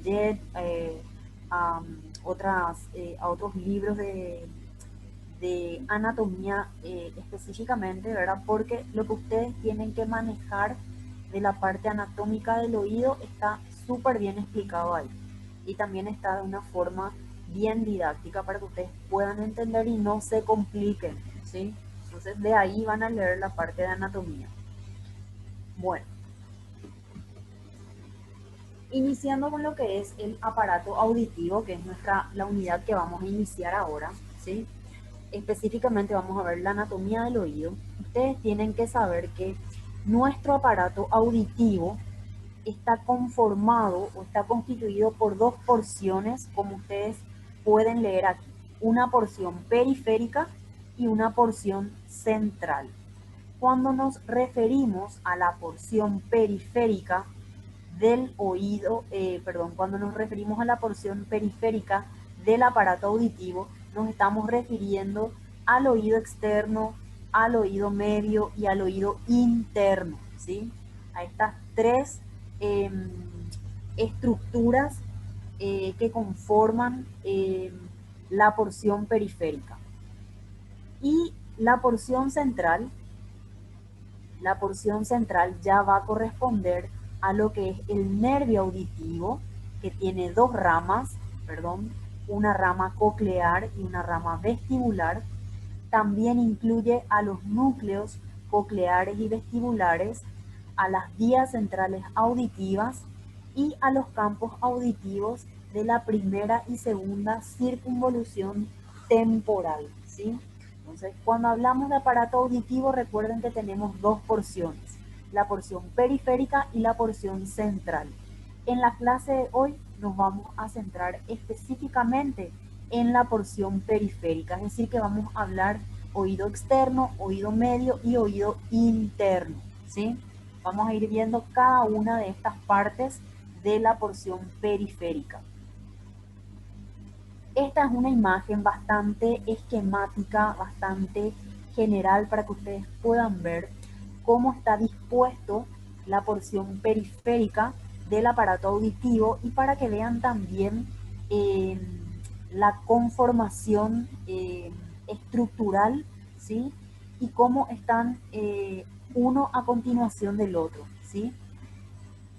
Piaget, a otros libros de anatomía específicamente, ¿verdad? Porque lo que ustedes tienen que manejar de la parte anatómica del oído está súper bien explicado ahí. Y también está de una forma bien didáctica para que ustedes puedan entender y no se compliquen, ¿sí? Entonces de ahí van a leer la parte de anatomía. Bueno, iniciando con lo que es el aparato auditivo, que es la unidad que vamos a iniciar ahora, ¿sí? Específicamente vamos a ver la anatomía del oído. Ustedes tienen que saber que nuestro aparato auditivo está conformado o está constituido por dos porciones, como ustedes pueden leer aquí. Una porción periférica y una porción central. Cuando nos referimos a la porción periférica del oído, cuando nos referimos a la porción periférica del aparato auditivo, nos estamos refiriendo al oído externo, al oído medio y al oído interno, ¿sí? A estas tres eh, estructuras que conforman la porción periférica. Y la porción central ya va a corresponder a lo que es el nervio auditivo, que tiene dos ramas, perdón, una rama coclear y una rama vestibular. También incluye a los núcleos cocleares y vestibulares, a las vías centrales auditivas y a los campos auditivos de la primera y segunda circunvolución temporal, ¿sí? Entonces, cuando hablamos de aparato auditivo, recuerden que tenemos dos porciones, la porción periférica y la porción central. En la clase de hoy nos vamos a centrar específicamente en la porción periférica, es decir, que vamos a hablar oído externo, oído medio y oído interno, ¿sí? Vamos a ir viendo cada una de estas partes de la porción periférica. Esta es una imagen bastante esquemática, bastante general para que ustedes puedan ver cómo está dispuesto la porción periférica del aparato auditivo y para que vean también la conformación estructural, ¿sí? Y cómo están uno a continuación del otro, ¿sí?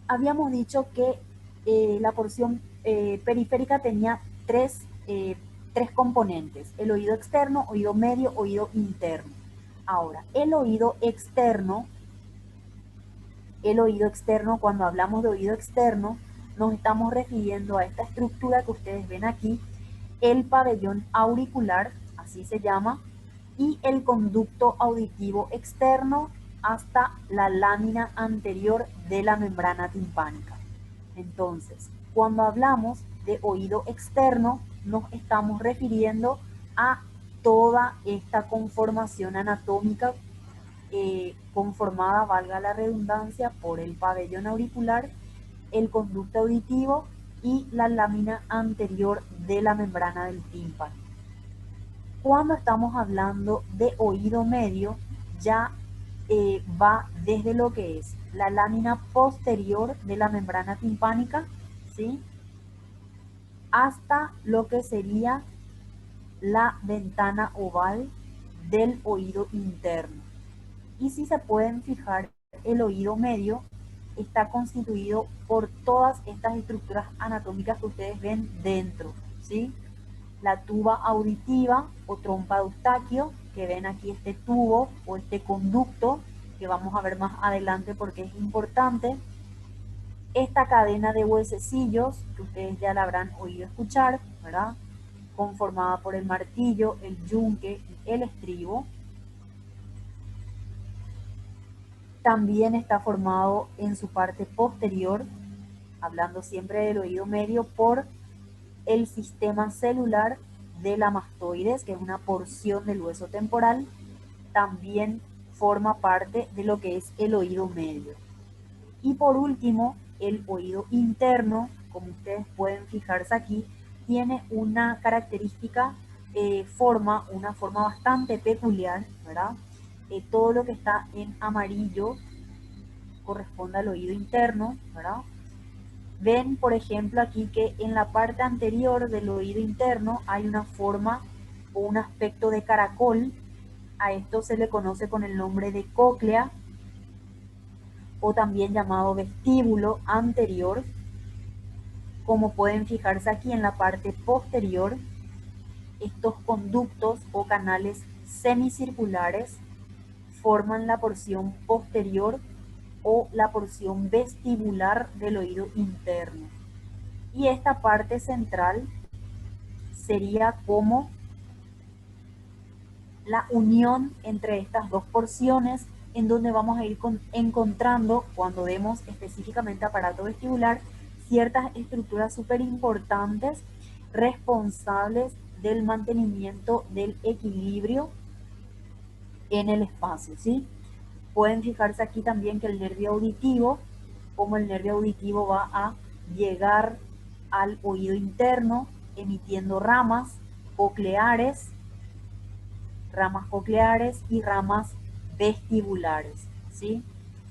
Habíamos dicho que la porción periférica tenía tres componentes: el oído externo, oído medio, oído interno. Ahora, el oído externo, cuando hablamos de oído externo, nos estamos refiriendo a esta estructura que ustedes ven aquí, el pabellón auricular, así se llama, y el conducto auditivo externo hasta la lámina anterior de la membrana timpánica. Entonces, cuando hablamos de oído externo, nos estamos refiriendo a toda esta conformación anatómica conformada, valga la redundancia, por el pabellón auricular, el conducto auditivo y la lámina anterior de la membrana del tímpano. Cuando estamos hablando de oído medio, ya va desde lo que es la lámina posterior de la membrana timpánica, ¿sí? Hasta lo que sería la ventana oval del oído interno. Y si se pueden fijar, el oído medio está constituido por todas estas estructuras anatómicas que ustedes ven dentro, ¿sí? La tuba auditiva o trompa de Eustaquio, que ven aquí este tubo o este conducto, que vamos a ver más adelante porque es importante. Esta cadena de huesecillos, que ustedes ya la habrán oído escuchar, ¿verdad? Conformada por el martillo, el yunque y el estribo. También está formado en su parte posterior, hablando siempre del oído medio, por el sistema celular de la mastoides, que es una porción del hueso temporal. También forma parte de lo que es el oído medio. Y por último, el oído interno, como ustedes pueden fijarse aquí, tiene una característica, una forma bastante peculiar, ¿verdad? Todo lo que está en amarillo corresponde al oído interno, ¿verdad? Ven, por ejemplo, aquí que en la parte anterior del oído interno hay una forma o un aspecto de caracol. A esto se le conoce con el nombre de cóclea o también llamado vestíbulo anterior. Como pueden fijarse aquí en la parte posterior, estos conductos o canales semicirculares forman la porción posterior o la porción vestibular del oído interno. Y esta parte central sería como la unión entre estas dos porciones, en donde vamos a ir encontrando, cuando vemos específicamente aparato vestibular, ciertas estructuras súper importantes responsables del mantenimiento del equilibrio en el espacio, ¿sí? Pueden fijarse aquí también que el nervio auditivo, como el nervio auditivo va a llegar al oído interno emitiendo cocleares, ramas cocleares y ramas vestibulares, ¿sí?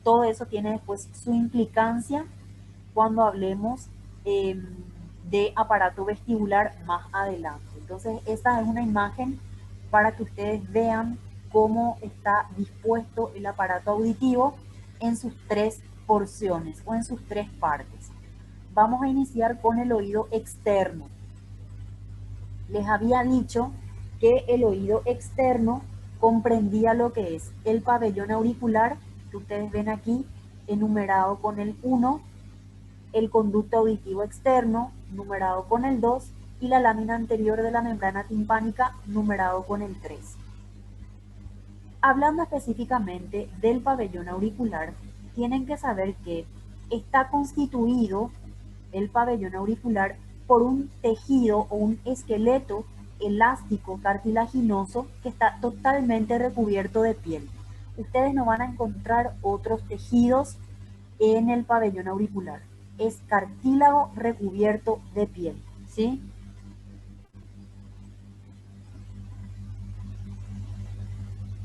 Todo eso tiene después su implicancia cuando hablemos de aparato vestibular más adelante. Entonces, esta es una imagen para que ustedes vean cómo está dispuesto el aparato auditivo en sus tres porciones o en sus tres partes. Vamos a iniciar con el oído externo. Les había dicho que el oído externo comprendía lo que es el pabellón auricular, que ustedes ven aquí enumerado con el 1, el conducto auditivo externo, numerado con el 2, y la lámina anterior de la membrana timpánica, numerado con el 3. Hablando específicamente del pabellón auricular, tienen que saber que está constituido el pabellón auricular por un tejido o un esqueleto elástico cartilaginoso que está totalmente recubierto de piel. Ustedes no van a encontrar otros tejidos en el pabellón auricular. Es cartílago recubierto de piel, ¿sí?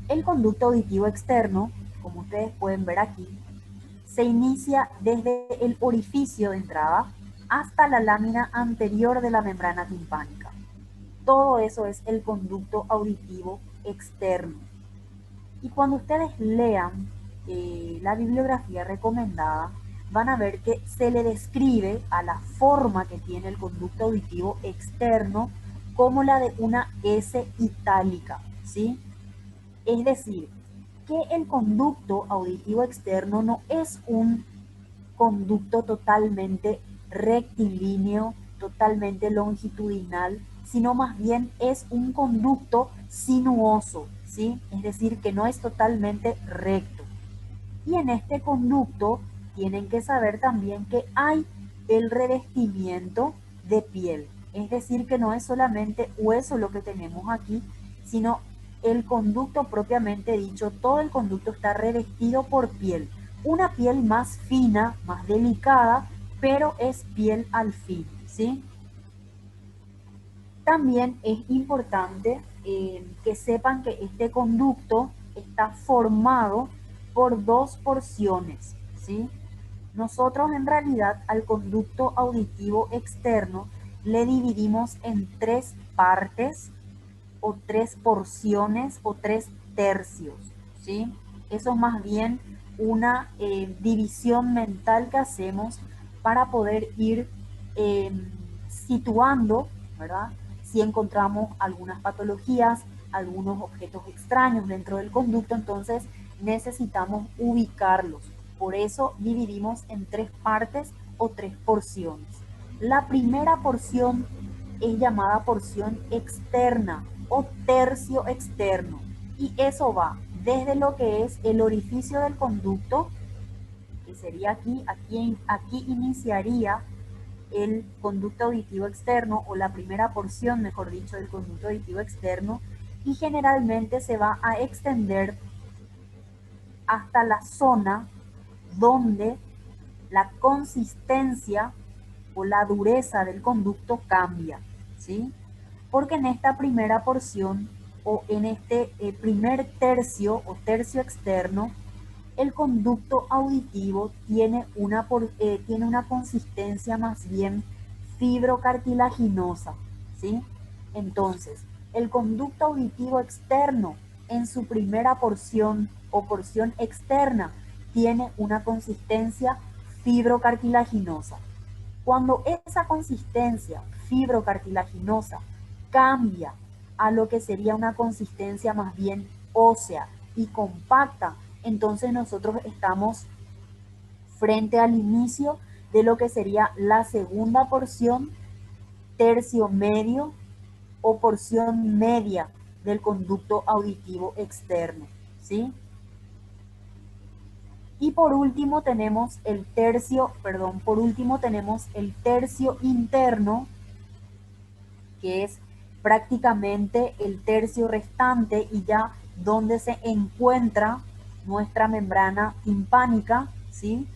El conducto auditivo externo, como ustedes pueden ver aquí, se inicia desde el orificio de entrada hasta la lámina anterior de la membrana timpánica. Todo eso es el conducto auditivo externo. Y cuando ustedes lean la bibliografía recomendada, van a ver que se le describe a la forma que tiene el conducto auditivo externo como la de una S itálica, ¿sí? Es decir, que el conducto auditivo externo no es un conducto totalmente rectilíneo, totalmente longitudinal, sino más bien es un conducto sinuoso, ¿sí? Es decir, que no es totalmente recto. Y en este conducto tienen que saber también que hay el revestimiento de piel, es decir, que no es solamente hueso lo que tenemos aquí, sino el conducto propiamente dicho, todo el conducto está revestido por piel, una piel más fina, más delicada, pero es piel al fin, ¿sí? También es importante que sepan que este conducto está formado por dos porciones, ¿sí? Nosotros en realidad al conducto auditivo externo le dividimos en tres partes o tres porciones o tres tercios, ¿sí? Eso es más bien una división mental que hacemos para poder ir eh, situando, ¿verdad? Si encontramos algunas patologías, algunos objetos extraños dentro del conducto, entonces necesitamos ubicarlos. Por eso dividimos en tres partes o tres porciones. La primera porción es llamada porción externa o tercio externo, y eso va desde lo que es el orificio del conducto, que sería aquí iniciaría el conducto auditivo externo o la primera porción, mejor dicho, del conducto auditivo externo, y generalmente se va a extender hasta la zona donde la consistencia o la dureza del conducto cambia, ¿sí? Porque en esta primera porción o en este primer tercio o tercio externo El conducto auditivo tiene una consistencia más bien fibrocartilaginosa, ¿sí? Entonces, el conducto auditivo externo en su primera porción o porción externa tiene una consistencia fibrocartilaginosa. Cuando esa consistencia fibrocartilaginosa cambia a lo que sería una consistencia más bien ósea y compacta, entonces nosotros estamos frente al inicio de lo que sería la segunda porción, tercio medio o porción media del conducto auditivo externo, ¿sí? Y por último tenemos el tercio interno, que es prácticamente el tercio restante y ya donde se encuentra nuestra membrana timpánica, ¿sí?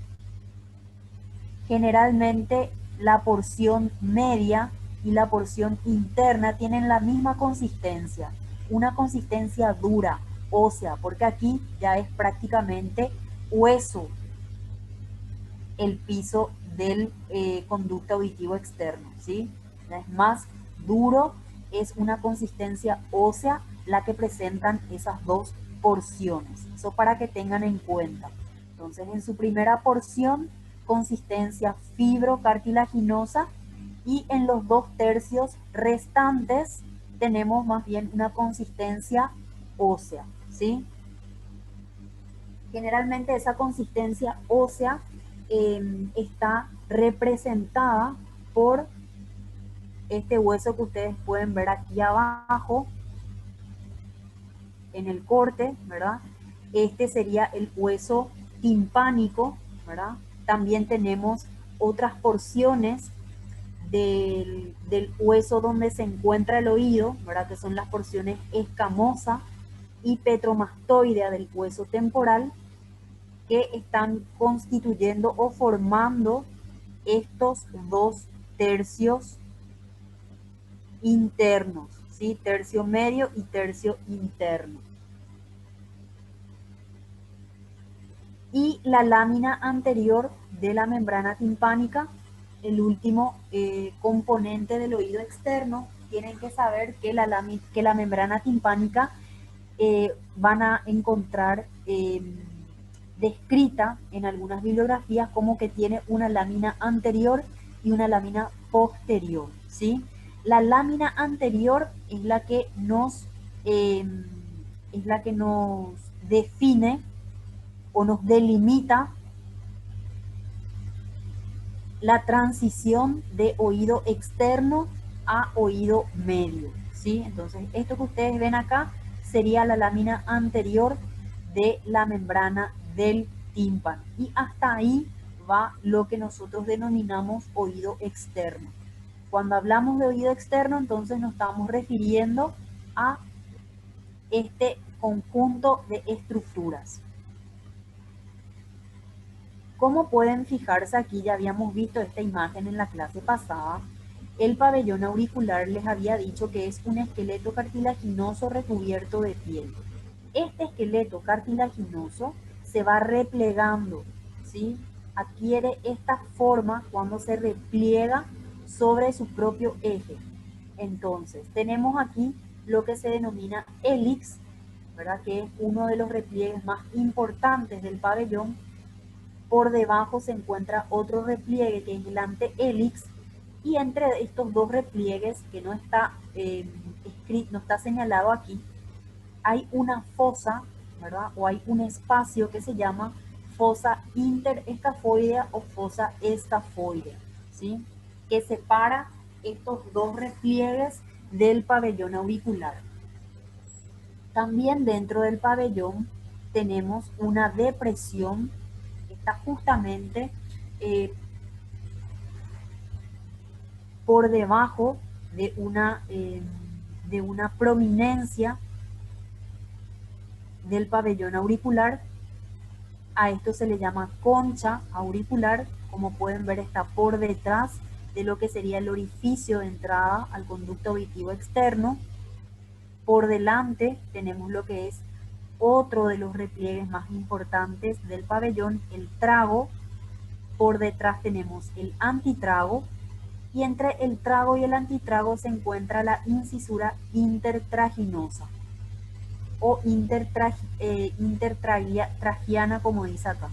Generalmente la porción media y la porción interna tienen la misma consistencia, una consistencia dura, ósea, porque aquí ya es prácticamente hueso el piso del conducto auditivo externo, ¿sí? Es más duro, es una consistencia ósea la que presentan esas dos porciones. Eso para que tengan en cuenta. Entonces, en su primera porción, consistencia fibrocartilaginosa, y en los 2/3 restantes tenemos más bien una consistencia ósea, ¿sí? Generalmente esa consistencia ósea está representada por este hueso que ustedes pueden ver aquí abajo en el corte, ¿verdad? Este sería el hueso timpánico, ¿verdad? También tenemos otras porciones del hueso donde se encuentra el oído, ¿verdad? Que son las porciones escamosa y petromastoidea del hueso temporal, que están constituyendo o formando estos 2/3 internos, ¿sí? Tercio medio y tercio interno. Y la lámina anterior de la membrana timpánica, el último componente del oído externo. Tienen que saber que la membrana timpánica van a encontrar descrita en algunas bibliografías como que tiene una lámina anterior y una lámina posterior, ¿sí? La lámina anterior es la que nos define o nos delimita la transición de oído externo a oído medio, ¿sí? Entonces, esto que ustedes ven acá sería la lámina anterior de la membrana del tímpano. Y hasta ahí va lo que nosotros denominamos oído externo. Cuando hablamos de oído externo, entonces nos estamos refiriendo a este conjunto de estructuras. Como pueden fijarse aquí, ya habíamos visto esta imagen en la clase pasada. El pabellón auricular les había dicho que es un esqueleto cartilaginoso recubierto de piel. Este esqueleto cartilaginoso se va replegando, ¿sí? Adquiere esta forma cuando se repliega sobre su propio eje. Entonces, tenemos aquí lo que se denomina hélix, ¿verdad? Que es uno de los repliegues más importantes del pabellón. Por debajo se encuentra otro repliegue que es el antehélix, y entre estos dos repliegues, que no está escrito, no está señalado aquí, hay una fosa, ¿verdad? O hay un espacio que se llama fosa interescafoidea o fosa escafoidea, ¿sí? Que separa estos dos repliegues del pabellón auricular. También dentro del pabellón tenemos una depresión que está justamente por debajo de una prominencia del pabellón auricular. A esto se le llama concha auricular. Como pueden ver, está por detrás de lo que sería el orificio de entrada al conducto auditivo externo. Por delante tenemos lo que es otro de los repliegues más importantes del pabellón, el trago. Por detrás tenemos el antitrago y entre el trago y el antitrago se encuentra la incisura intertraginosa o intertragiana, como dice acá.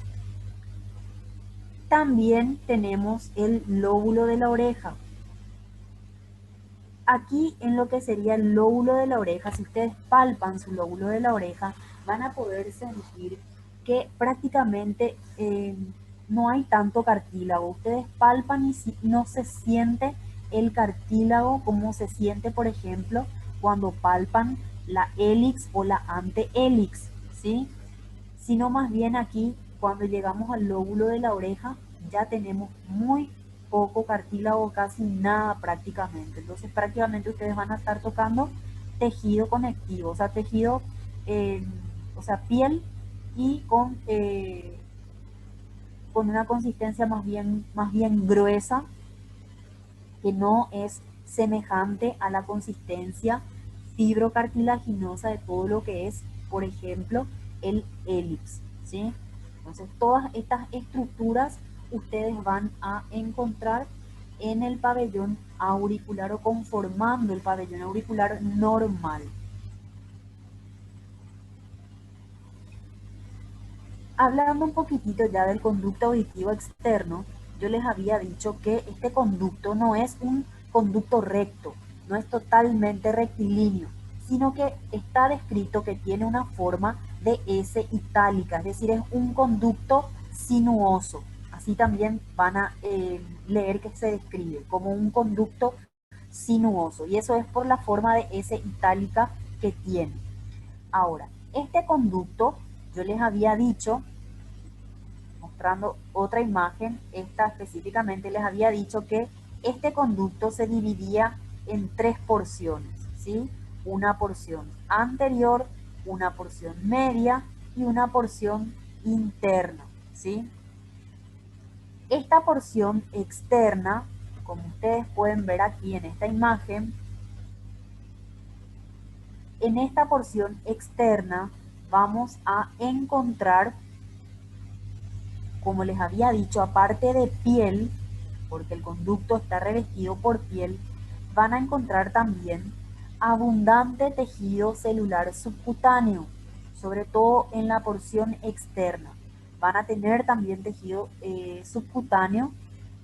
También tenemos el lóbulo de la oreja. Aquí en lo que sería el lóbulo de la oreja, si ustedes palpan su lóbulo de la oreja, van a poder sentir que prácticamente no hay tanto cartílago. Ustedes palpan y no se siente el cartílago como se siente, por ejemplo, cuando palpan la hélix o la antehélix, ¿sí? Sino más bien aquí, cuando llegamos al lóbulo de la oreja, ya tenemos muy poco cartílago, casi nada prácticamente. Entonces prácticamente ustedes van a estar tocando tejido conectivo, o sea, tejido, o sea, piel y con una consistencia más bien gruesa, que no es semejante a la consistencia fibrocartilaginosa de todo lo que es, por ejemplo, el hélix, ¿sí? Entonces, todas estas estructuras ustedes van a encontrar en el pabellón auricular o conformando el pabellón auricular normal. Hablando un poquitito ya del conducto auditivo externo, yo les había dicho que este conducto no es un conducto recto, no es totalmente rectilíneo, sino que está descrito que tiene una forma de S itálica, es decir, es un conducto sinuoso. Así también van a leer que se describe como un conducto sinuoso, y eso es por la forma de S itálica que tiene. Ahora, este conducto, yo les había dicho, mostrando otra imagen, esta específicamente les había dicho que este conducto se dividía en tres porciones, ¿sí? Una porción anterior, una porción media y una porción interna, ¿sí? Esta porción externa, como ustedes pueden ver aquí en esta imagen, en esta porción externa vamos a encontrar, como les había dicho, aparte de piel, porque el conducto está revestido por piel, van a encontrar también abundante tejido celular subcutáneo, sobre todo en la porción externa. Van a tener también tejido subcutáneo,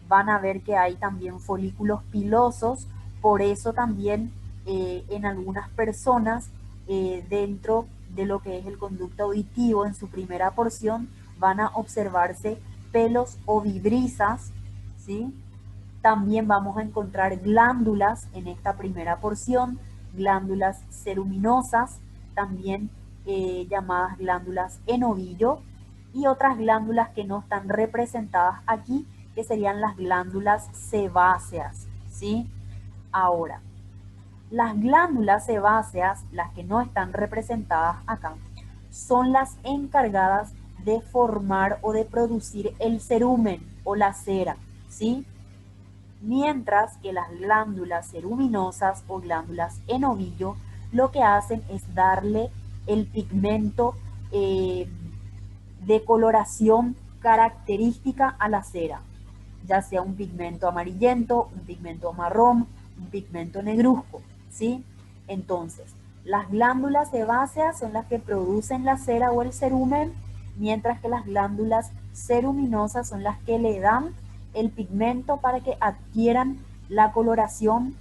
van a ver que hay también folículos pilosos, por eso también en algunas personas dentro de lo que es el conducto auditivo en su primera porción van a observarse pelos o vibrisas, ¿sí? También vamos a encontrar glándulas en esta primera porción, glándulas ceruminosas, también llamadas glándulas en ovillo, y otras glándulas que no están representadas aquí, que serían las glándulas sebáceas, ¿sí? Ahora, las glándulas sebáceas, las que no están representadas acá, son las encargadas de formar o de producir el cerumen o la cera, ¿sí? Mientras que las glándulas ceruminosas o glándulas en ovillo lo que hacen es darle el pigmento de coloración característica a la cera, ya sea un pigmento amarillento, un pigmento marrón, un pigmento negruzco, ¿sí? Entonces, las glándulas sebáceas son las que producen la cera o el cerumen, mientras que las glándulas ceruminosas son las que le dan el pigmento para que adquieran la coloración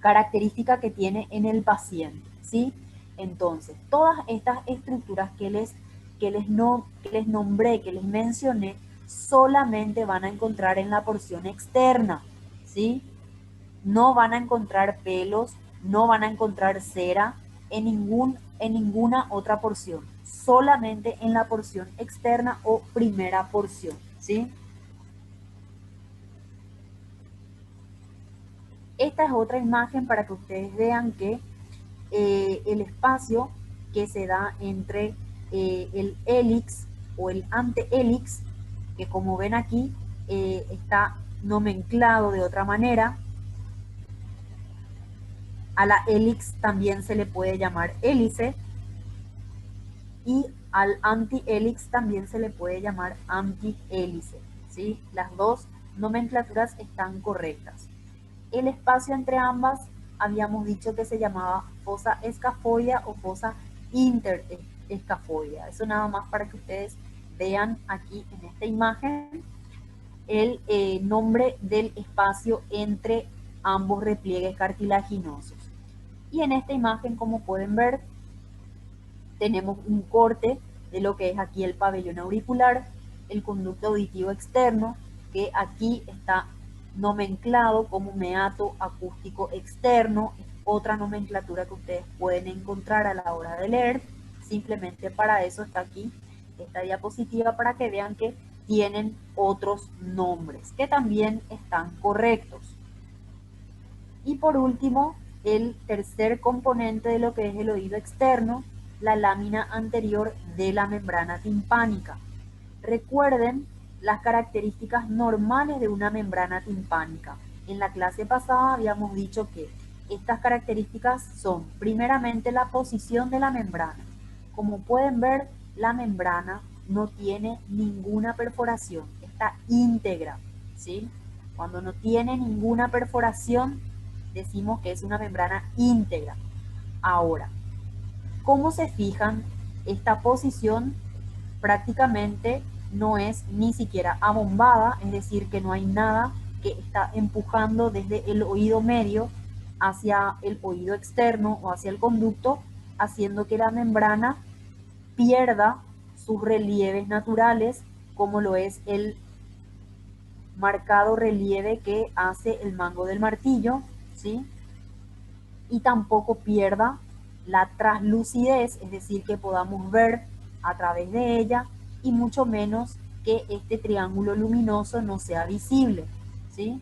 característica que tiene en el paciente, ¿sí? Entonces, todas estas estructuras que les nombré, que les mencioné, solamente van a encontrar en la porción externa, ¿sí? No van a encontrar pelos, no van a encontrar cera en ninguna otra porción, solamente en la porción externa o primera porción, ¿sí? Esta es otra imagen para que ustedes vean que el espacio que se da entre el hélix o el antehélix, que como ven aquí está nomenclado de otra manera. A la hélix también se le puede llamar hélice. y al antihélix también se le puede llamar antihélice, ¿sí? Las dos nomenclaturas están correctas. El espacio entre ambas habíamos dicho que se llamaba fosa escafoidea o fosa interescafoidea. Eso nada más para que ustedes vean aquí en esta imagen el nombre del espacio entre ambos repliegues cartilaginosos. Y en esta imagen, como pueden ver, tenemos un corte de lo que es aquí el pabellón auricular, el conducto auditivo externo, que aquí está nomenclado como meato acústico externo, es otra nomenclatura que ustedes pueden encontrar a la hora de leer. Simplemente para eso está aquí esta diapositiva, para que vean que tienen otros nombres que también están correctos. Y por último, el tercer componente de lo que es el oído externo, la lámina anterior de la membrana timpánica. Recuerden las características normales de una membrana timpánica. En la clase pasada habíamos dicho que estas características son primeramente la posición de la membrana. Como pueden ver, la membrana no tiene ninguna perforación, está íntegra, ¿sí? Cuando no tiene ninguna perforación, decimos que es una membrana íntegra. Ahora, ¿cómo se fijan? Esta posición prácticamente no es ni siquiera abombada, es decir, que no hay nada que está empujando desde el oído medio hacia el oído externo o hacia el conducto, haciendo que la membrana pierda sus relieves naturales, como lo es el marcado relieve que hace el mango del martillo, ¿sí? Y tampoco pierda la translucidez, es decir, que podamos ver a través de ella, y mucho menos que este triángulo luminoso no sea visible, ¿sí?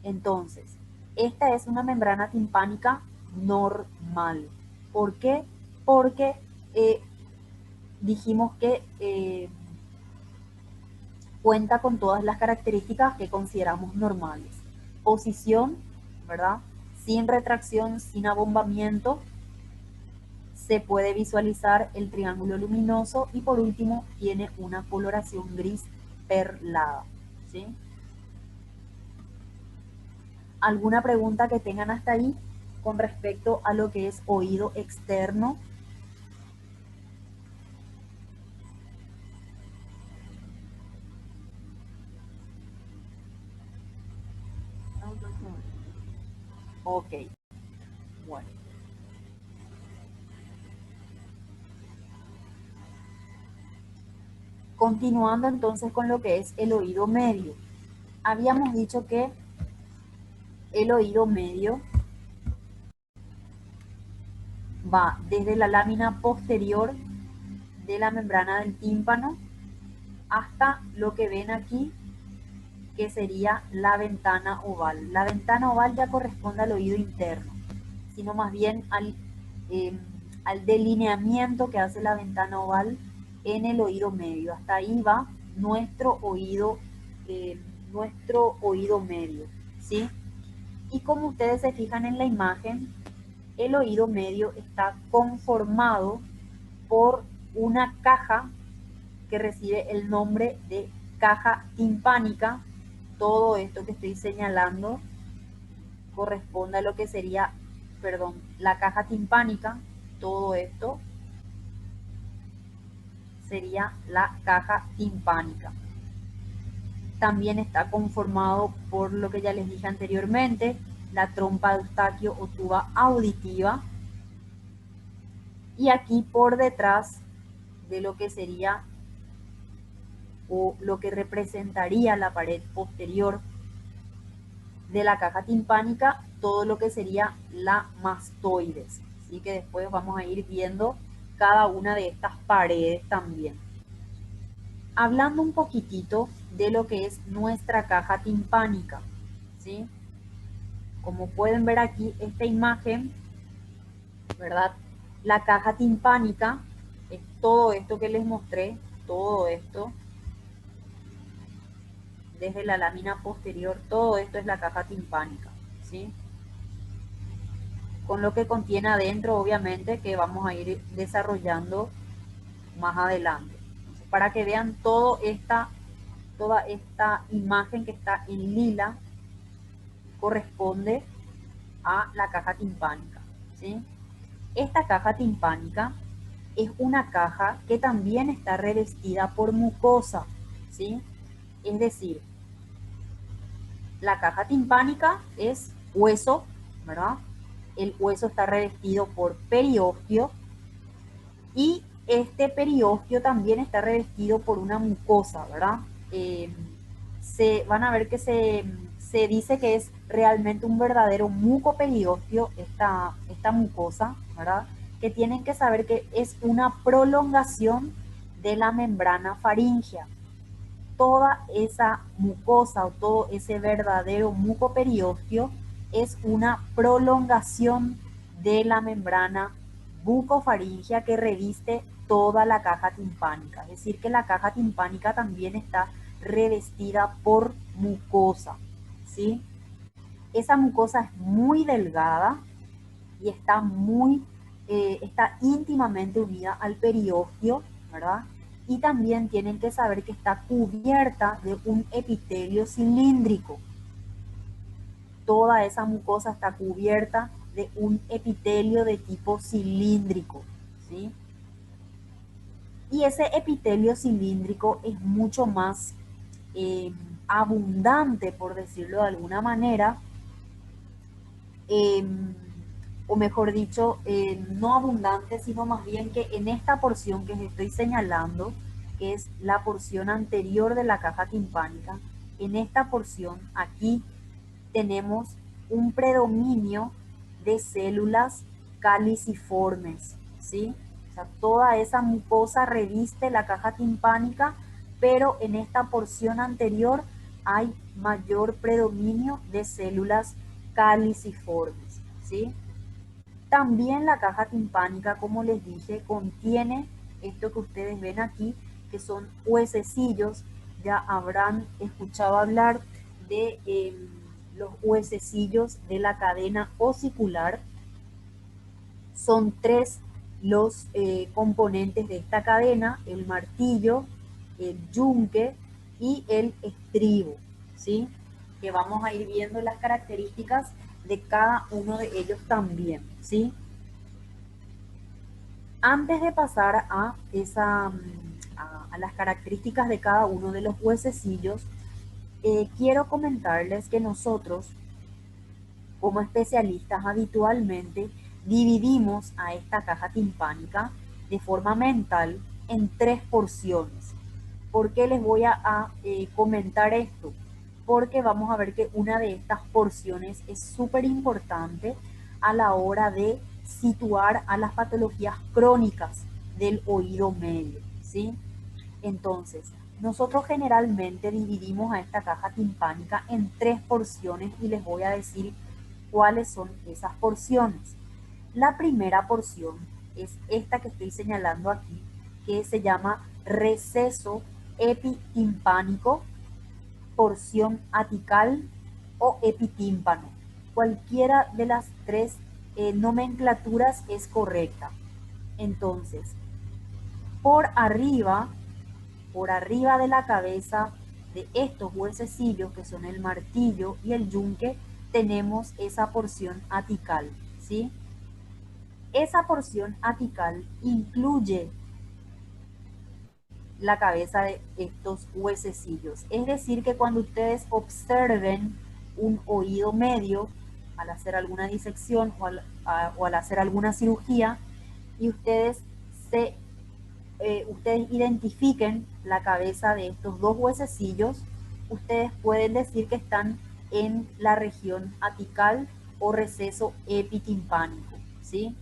Entonces, esta es una membrana timpánica normal. ¿Por qué? Porque dijimos que cuenta con todas las características que consideramos normales. Posición, ¿verdad? Sin retracción, sin abombamiento. Se puede visualizar el triángulo luminoso y por último tiene una coloración gris perlada, ¿sí? ¿Alguna pregunta que tengan hasta ahí con respecto a lo que es oído externo? Ok, bueno. Continuando entonces con lo que es el oído medio. Habíamos dicho que el oído medio va desde la lámina posterior de la membrana del tímpano hasta lo que ven aquí, que sería la ventana oval. La ventana oval ya corresponde al oído interno, sino más bien al delineamiento que hace la ventana oval en el oído medio. Hasta ahí va eh, nuestro oído medio, ¿sí? Y como ustedes se fijan en la imagen, el oído medio está conformado por una caja que recibe el nombre de caja timpánica. Todo esto que estoy señalando corresponde a lo que sería, perdón, la caja timpánica. Todo esto sería la caja timpánica. También está conformado por lo que ya les dije anteriormente, la trompa de Eustaquio o tuba auditiva. Y aquí por detrás de lo que sería o lo que representaría la pared posterior de la caja timpánica, todo lo que sería la mastoides. Así que después vamos a ir viendo cada una de estas paredes también. Hablando un poquitito de lo que es nuestra caja timpánica, ¿sí? Como pueden ver aquí, esta imagen, ¿verdad? La caja timpánica es todo esto que les mostré, todo esto, desde la lámina posterior, todo esto es la caja timpánica, ¿sí? Con lo que contiene adentro, obviamente, que vamos a ir desarrollando más adelante. Entonces, para que vean toda esta imagen que está en lila, corresponde a la caja timpánica, ¿sí? Esta caja timpánica es una caja que también está revestida por mucosa, ¿sí? Es decir, la caja timpánica es hueso, ¿verdad? El hueso está revestido por periósteo y este periósteo también está revestido por una mucosa, ¿verdad? Van a ver que se dice que es realmente un verdadero mucoperiósteo esta mucosa, ¿verdad? Que tienen que saber que es una prolongación de la membrana faríngea. Toda esa mucosa o todo ese verdadero mucoperiósteo es una prolongación de la membrana bucofaríngea que reviste toda la caja timpánica. Es decir, que la caja timpánica también está revestida por mucosa, ¿sí? Esa mucosa es muy delgada y está íntimamente unida al periósteo, ¿verdad? Y también tienen que saber que está cubierta de un epitelio cilíndrico. Toda esa mucosa está cubierta de un epitelio de tipo cilíndrico, ¿sí? Y ese epitelio cilíndrico es mucho más eh, abundante, por decirlo de alguna manera, eh, o mejor dicho, no abundante, sino más bien que en esta porción que les estoy señalando, que es la porción anterior de la caja timpánica, en esta porción aquí tenemos un predominio de células caliciformes, ¿sí? O sea, toda esa mucosa reviste la caja timpánica, pero en esta porción anterior hay mayor predominio de células caliciformes, ¿sí? También la caja timpánica, como les dije, contiene esto que ustedes ven aquí, que son huesecillos. Ya habrán escuchado hablar de los huesecillos de la cadena osicular. Son tres los componentes de esta cadena: el martillo, el yunque y el estribo, ¿sí? Que vamos a ir viendo las características de cada uno de ellos también, ¿sí? Antes de pasar a las características de cada uno de los huesecillos, quiero comentarles que nosotros, como especialistas, habitualmente dividimos a esta caja timpánica de forma mental en tres porciones. ¿Por qué les voy a comentar esto? Porque vamos a ver que una de estas porciones es súper importante a la hora de situar a las patologías crónicas del oído medio, ¿sí? Entonces, nosotros generalmente dividimos a esta caja timpánica en tres porciones y les voy a decir cuáles son esas porciones. La primera porción es esta que estoy señalando aquí, que se llama receso epitimpánico, porción atical o epitímpano. Cualquiera de las tres nomenclaturas es correcta. Entonces, por arriba, por arriba de la cabeza de estos huesecillos, que son el martillo y el yunque, tenemos esa porción atical, ¿sí? Esa porción apical incluye la cabeza de estos huesecillos. Es decir, que cuando ustedes observen un oído medio al hacer alguna disección o al hacer alguna cirugía y ustedes identifiquen la cabeza de estos dos huesecillos, ustedes pueden decir que están en la región apical o receso epitimpánico, ¿sí?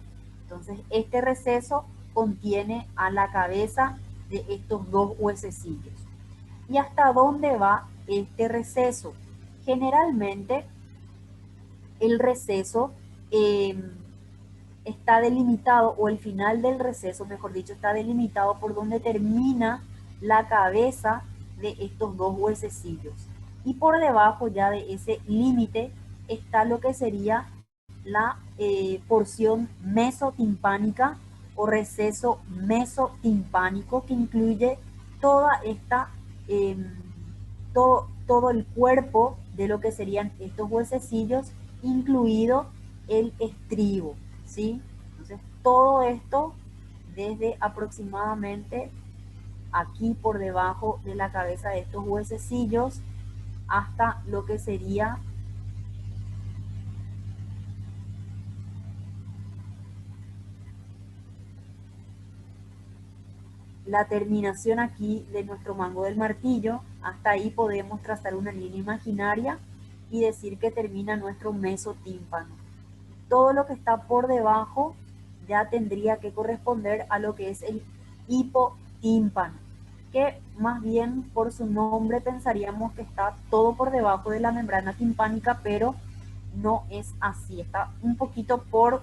Entonces, este receso contiene a la cabeza de estos dos huesecillos. ¿Y hasta dónde va este receso? Generalmente, el receso está delimitado, o el final del receso, mejor dicho, está delimitado por donde termina la cabeza de estos dos huesecillos. Y por debajo ya de ese límite está lo que sería la porción mesotimpánica o receso mesotimpánico, que incluye toda esta, todo el cuerpo de lo que serían estos huesecillos, incluido el estribo, ¿sí? Entonces, todo esto desde aproximadamente aquí por debajo de la cabeza de estos huesecillos hasta lo que sería la terminación aquí de nuestro mango del martillo. Hasta ahí podemos trazar una línea imaginaria y decir que termina nuestro mesotímpano. Todo lo que está por debajo ya tendría que corresponder a lo que es el hipotímpano, que más bien por su nombre pensaríamos que está todo por debajo de la membrana timpánica, pero no es así, está un poquito por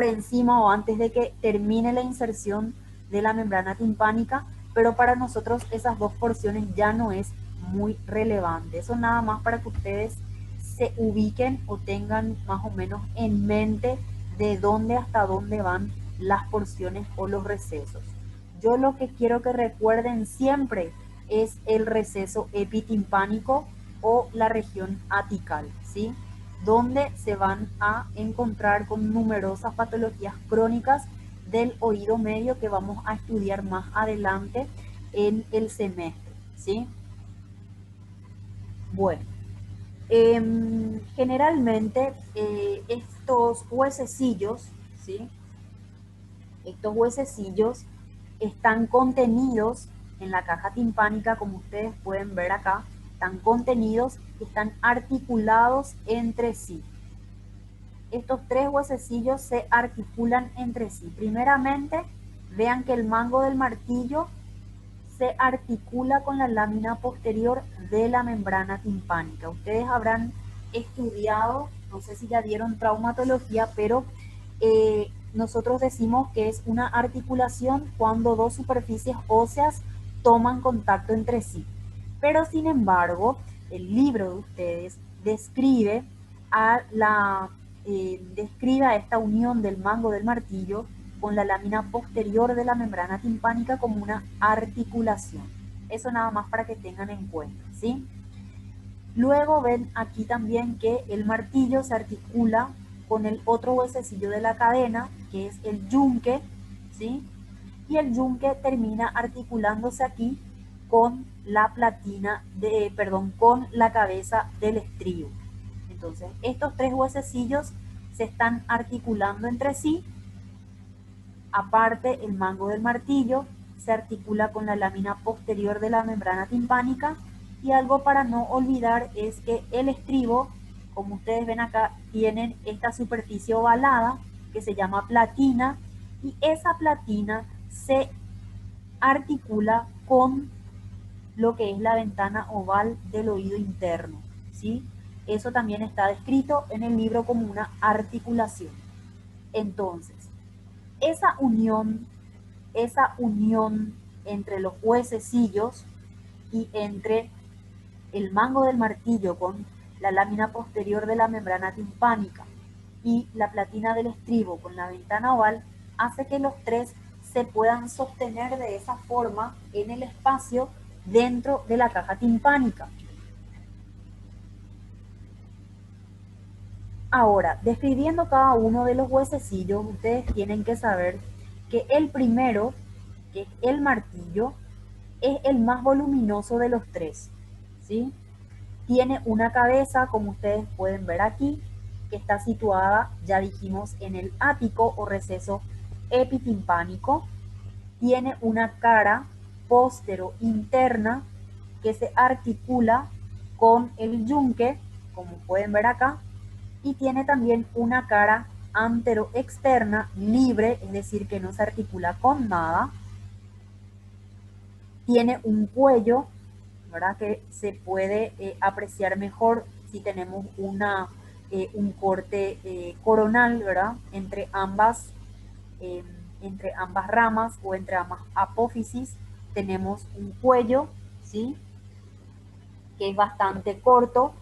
encima o antes de que termine la inserción de la membrana timpánica, pero para nosotros esas dos porciones ya no es muy relevante. Eso nada más para que ustedes se ubiquen o tengan más o menos en mente de dónde hasta dónde van las porciones o los recesos. Yo lo que quiero que recuerden siempre es el receso epitimpánico o la región atical, ¿sí? Donde se van a encontrar con numerosas patologías crónicas del oído medio que vamos a estudiar más adelante en el semestre, ¿sí? Bueno, generalmente estos huesecillos, ¿sí? Estos huesecillos están contenidos en la caja timpánica, como ustedes pueden ver acá, están contenidos y están articulados entre sí. Estos tres huesecillos se articulan entre sí. Primeramente, vean que el mango del martillo se articula con la lámina posterior de la membrana timpánica. Ustedes habrán estudiado, no sé si ya dieron traumatología, pero nosotros decimos que es una articulación cuando dos superficies óseas toman contacto entre sí. Pero sin embargo, el libro de ustedes describe a esta unión del mango del martillo con la lámina posterior de la membrana timpánica como una articulación. Eso nada más para que tengan en cuenta, ¿sí? Luego ven aquí también que el martillo se articula con el otro huesecillo de la cadena, que es el yunque, ¿sí? Y el yunque termina articulándose aquí con la con la cabeza del estribo. Entonces, estos tres huesecillos se están articulando entre sí. Aparte, el mango del martillo se articula con la lámina posterior de la membrana timpánica. Y algo para no olvidar es que el estribo, como ustedes ven acá, tienen esta superficie ovalada que se llama platina, y esa platina se articula con lo que es la ventana oval del oído interno, ¿sí? Eso también está descrito en el libro como una articulación. Entonces, esa unión, esa unión entre los huesecillos y entre el mango del martillo con la lámina posterior de la membrana timpánica y la platina del estribo con la ventana oval, hace que los tres se puedan sostener de esa forma en el espacio dentro de la caja timpánica. Ahora, describiendo cada uno de los huesecillos, ustedes tienen que saber que el primero, que es el martillo, es el más voluminoso de los tres, ¿sí? Tiene una cabeza, como ustedes pueden ver aquí, que está situada, ya dijimos, en el ático o receso epitimpánico. Tiene una cara póstero interna que se articula con el yunque, como pueden ver acá, y tiene también una cara antero externa libre, es decir, que no se articula con nada. Tiene un cuello, ¿verdad?, que se puede apreciar mejor si tenemos un corte coronal, ¿verdad?, eh, entre ambas ramas o entre ambas apófisis. Tenemos un cuello, ¿sí?, que es bastante corto.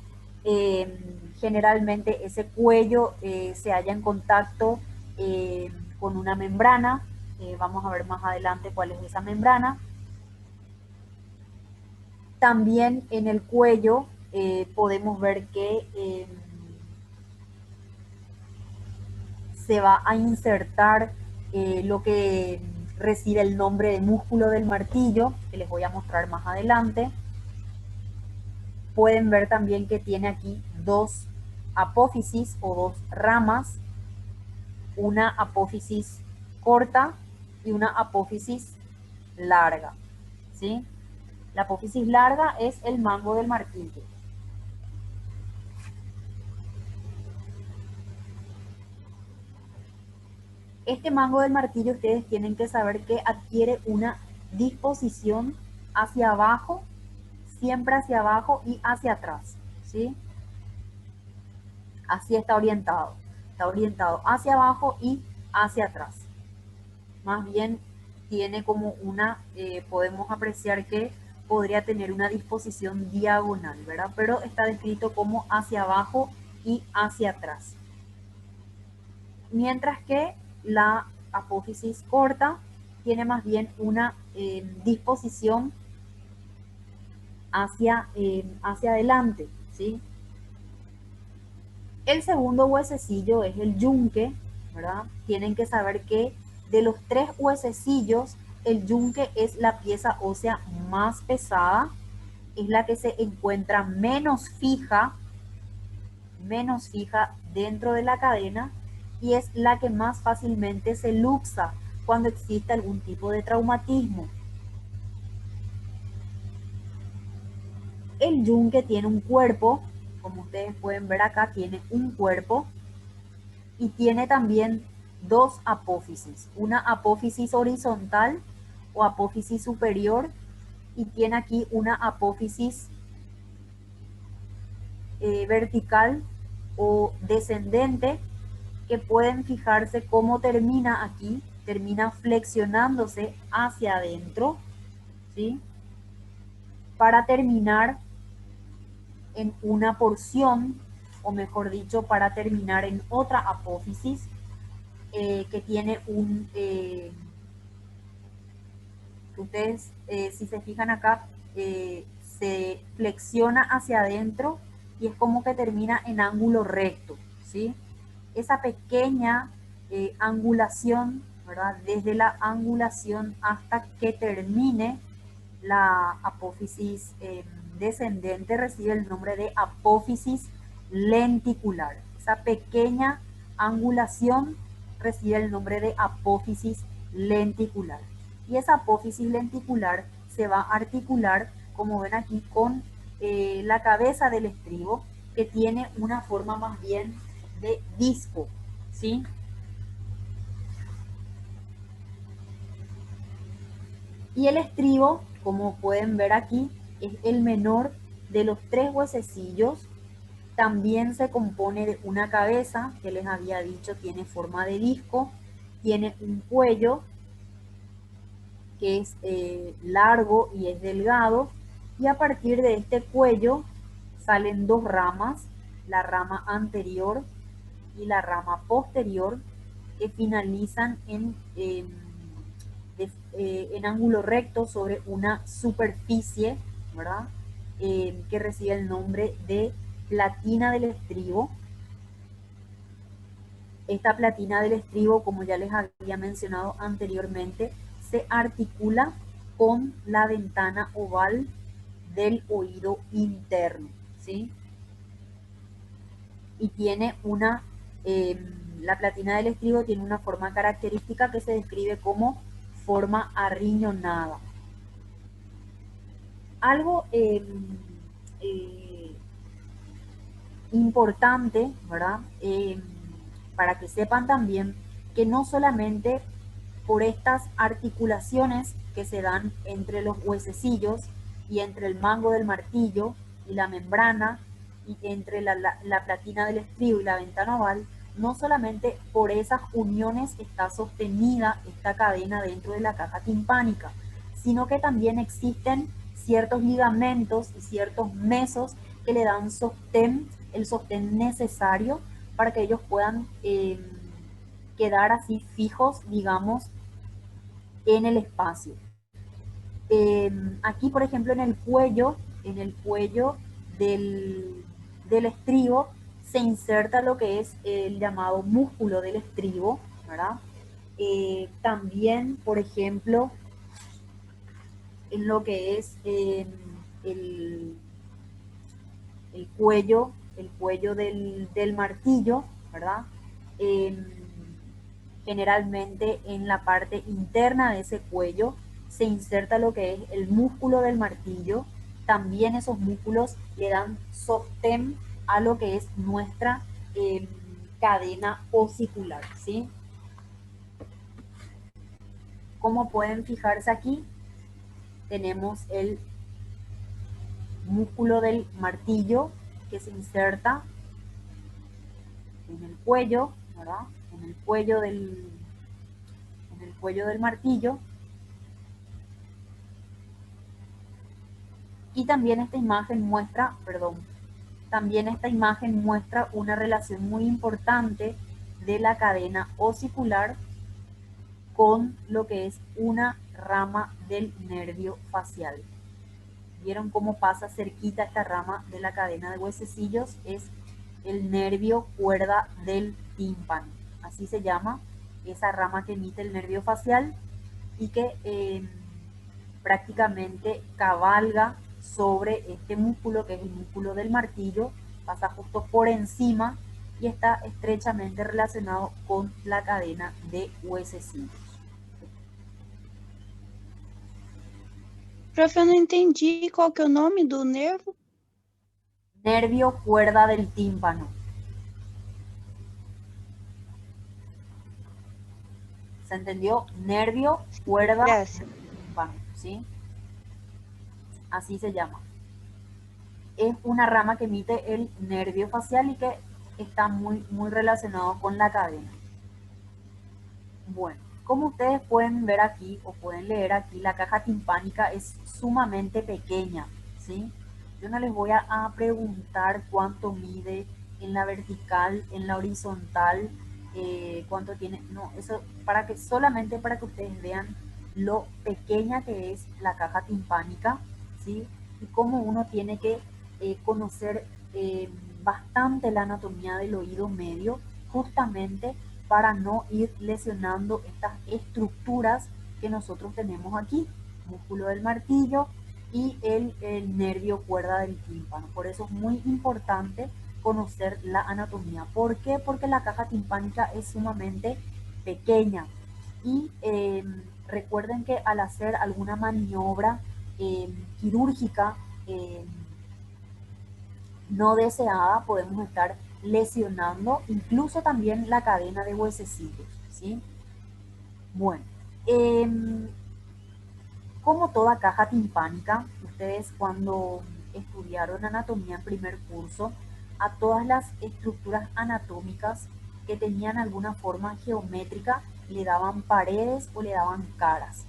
Generalmente ese cuello se halla en contacto con una membrana. Vamos a ver más adelante cuál es esa membrana. También en el cuello podemos ver que se va a insertar lo que recibe el nombre de músculo del martillo, que les voy a mostrar más adelante. Pueden ver también que tiene aquí dos apófisis o dos ramas, una apófisis corta y una apófisis larga, ¿sí? La apófisis larga es el mango del martillo. Este mango del martillo ustedes tienen que saber que adquiere una disposición hacia abajo, siempre hacia abajo y hacia atrás, ¿sí? Así está orientado hacia abajo y hacia atrás. Más bien tiene como una, podemos apreciar que podría tener una disposición diagonal, ¿verdad? Pero está descrito como hacia abajo y hacia atrás. Mientras que la apófisis corta tiene más bien una disposición hacia adelante, ¿sí? El segundo huesecillo es el yunque, ¿verdad? Tienen que saber que de los tres huesecillos, el yunque es la pieza ósea más pesada, es la que se encuentra menos fija dentro de la cadena y es la que más fácilmente se luxa cuando existe algún tipo de traumatismo. El yunque tiene un cuerpo, como ustedes pueden ver acá, tiene un cuerpo y tiene también dos apófisis, una apófisis horizontal o apófisis superior y tiene aquí una apófisis vertical o descendente, que pueden fijarse cómo termina aquí, termina flexionándose hacia adentro, ¿sí? Para terminar en una porción, o mejor dicho, para terminar en otra apófisis que tiene un... ustedes, si se fijan acá, se flexiona hacia adentro y es como que termina en ángulo recto, ¿sí? Esa pequeña angulación, ¿verdad? Desde la angulación hasta que termine la apófisis descendente recibe el nombre de apófisis lenticular. Esa pequeña angulación recibe el nombre de apófisis lenticular. Y esa apófisis lenticular se va a articular, como ven aquí, con la cabeza del estribo, que tiene una forma más bien de disco, ¿sí? Y el estribo, como pueden ver aquí, es el menor de los tres huesecillos. También se compone de una cabeza, que les había dicho, tiene forma de disco, tiene un cuello que es largo y es delgado, y a partir de este cuello salen dos ramas, la rama anterior y la rama posterior, que finalizan en ángulo recto sobre una superficie, ¿verdad? Que recibe el nombre de platina del estribo. Esta platina del estribo, como ya les había mencionado anteriormente, se articula con la ventana oval del oído interno, ¿sí? Y tiene una, la platina del estribo tiene una forma característica que se describe como forma arriñonada. Algo importante, ¿verdad? Para que sepan también que no solamente por estas articulaciones que se dan entre los huesecillos y entre el mango del martillo y la membrana y entre la platina del estribo y la ventana oval, no solamente por esas uniones está sostenida esta cadena dentro de la caja timpánica, sino que también existen ciertos ligamentos y ciertos mesos que le dan sostén, el sostén necesario para que ellos puedan quedar así fijos, digamos, en el espacio. Aquí, por ejemplo, en el cuello del estribo, se inserta lo que es el llamado músculo del estribo, ¿verdad? También, por ejemplo, en lo que es el, el cuello del martillo, ¿verdad? Eh, Generalmente en la parte interna de ese cuello se inserta lo que es el músculo del martillo. También esos músculos le dan sostén a lo que es nuestra cadena osicular, ¿sí? Como pueden fijarse aquí, tenemos el músculo del martillo que se inserta en el cuello, ¿verdad? En el cuello en el cuello del martillo. Y también esta imagen muestra, perdón, también esta imagen muestra una relación muy importante de la cadena osicular con lo que es una rama del nervio facial. ¿Vieron cómo pasa cerquita esta rama de la cadena de huesecillos? Es el nervio cuerda del tímpano. Así se llama esa rama que emite el nervio facial y que prácticamente cabalga sobre este músculo, que es el músculo del martillo, pasa justo por encima y está estrechamente relacionado con la cadena de huesecillos. Prof, eu não entendi qual que é o nome do nervo. Nervio cuerda del tímpano. ¿Se entendió? Nervio cuerda Graças. del tímpano, ¿sí? Así se llama. Es una rama que emite el nervio facial y que está muy relacionado con la cadena. Bueno, como ustedes pueden ver aquí o pueden leer aquí, la caja timpánica es sumamente pequeña, ¿sí? Yo no les voy a preguntar cuánto mide en la vertical, en la horizontal, cuánto tiene, no, eso para que solamente para que ustedes vean lo pequeña que es la caja timpánica, ¿sí? Y cómo uno tiene que conocer bastante la anatomía del oído medio, justamente para no ir lesionando estas estructuras que nosotros tenemos aquí, músculo del martillo y el nervio cuerda del tímpano. Por eso es muy importante conocer la anatomía. ¿Por qué? Porque la caja timpánica es sumamente pequeña y recuerden que al hacer alguna maniobra quirúrgica no deseada podemos estar lesionando incluso también la cadena de huesecillos, ¿sí? Bueno, como toda caja timpánica, ustedes cuando estudiaron anatomía en primer curso, a todas las estructuras anatómicas que tenían alguna forma geométrica le daban paredes o le daban caras.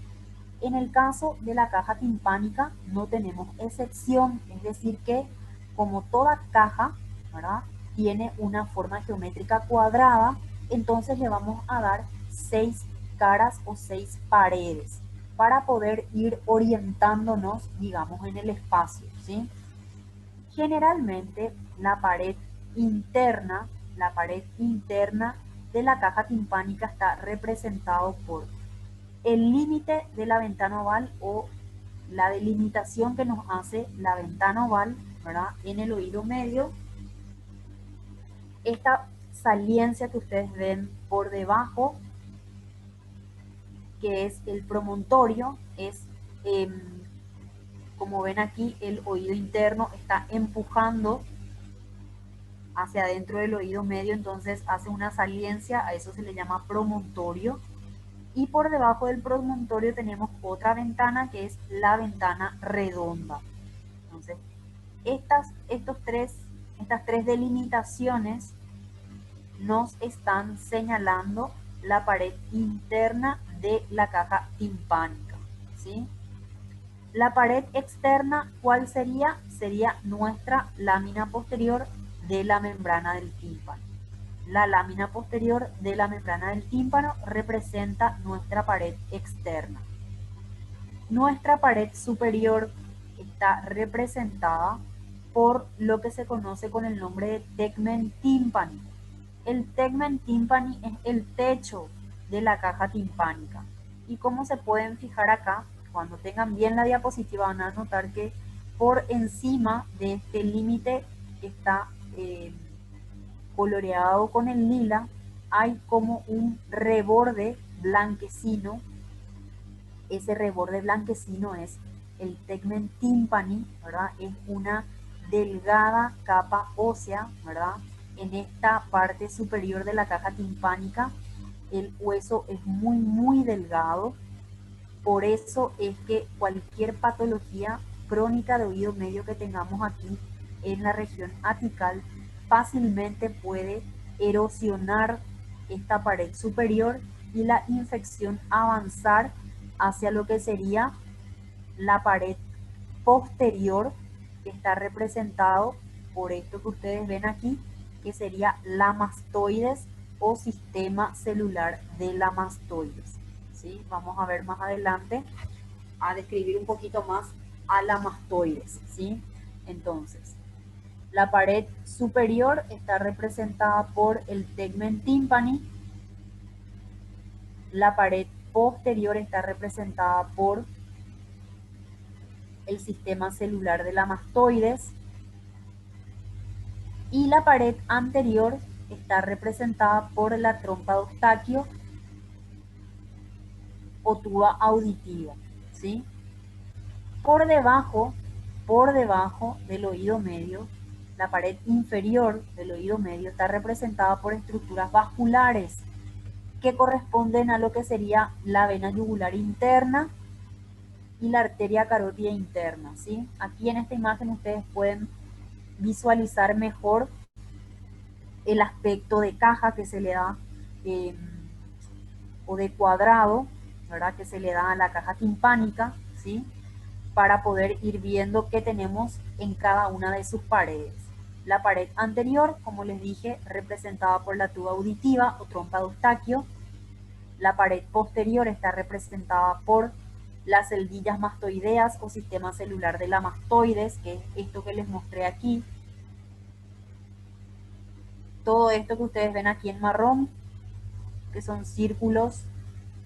En el caso de la caja timpánica no tenemos excepción, es decir que como toda caja, ¿verdad?, tiene una forma geométrica cuadrada, entonces le vamos a dar 6 caras o 6 paredes para poder ir orientándonos, digamos, en el espacio, ¿sí? Generalmente la pared interna de la caja timpánica está representado por el límite de la ventana oval o la delimitación que nos hace la ventana oval, ¿verdad?, en el oído medio. Esta saliencia que ustedes ven por debajo, que es el promontorio, es como ven aquí, el oído interno está empujando hacia adentro del oído medio, entonces hace una saliencia, a eso se le llama promontorio. Y por debajo del promontorio tenemos otra ventana que es la ventana redonda. Entonces, estas tres delimitaciones nos están señalando la pared interna de la caja timpánica, ¿sí? La pared externa, ¿cuál sería? Sería nuestra lámina posterior de la membrana del tímpano. La lámina posterior de la membrana del tímpano representa nuestra pared externa. Nuestra pared superior está representada por lo que se conoce con el nombre de tegmen tympani. El tegmen tympani es el techo de la caja timpánica. Y como se pueden fijar acá, cuando tengan bien la diapositiva van a notar que por encima de este límite está coloreado con el lila, hay como un reborde blanquecino. Ese reborde blanquecino es el tegmen tympani, ¿verdad? Es una delgada capa ósea, ¿verdad? En esta parte superior de la caja timpánica, el hueso es muy delgado. Por eso es que cualquier patología crónica de oído medio que tengamos aquí en la región apical fácilmente puede erosionar esta pared superior y la infección avanzar hacia lo que sería la pared posterior, que está representado por esto que ustedes ven aquí, que sería la mastoides o sistema celular de la mastoides. ¿Sí? Vamos a ver más adelante a describir un poquito más a la mastoides. ¿Sí? Entonces, la pared superior está representada por el tegmen tympani. La pared posterior está representada por el sistema celular de la mastoides. Y la pared anterior está representada por la trompa de Eustaquio o tuba auditiva. ¿Sí? Por debajo del oído medio, la pared inferior del oído medio está representada por estructuras vasculares que corresponden a lo que sería la vena yugular interna y la arteria carótida interna. ¿Sí? Aquí en esta imagen ustedes pueden visualizar mejor el aspecto de caja que se le da o de cuadrado, ¿verdad? Que se le da a la caja timpánica, ¿sí? Para poder ir viendo qué tenemos en cada una de sus paredes. La pared anterior, como les dije, representada por la tuba auditiva o trompa de Eustaquio. La pared posterior está representada por las celdillas mastoideas o sistema celular de la mastoides, que es esto que les mostré aquí. Todo esto que ustedes ven aquí en marrón, que son círculos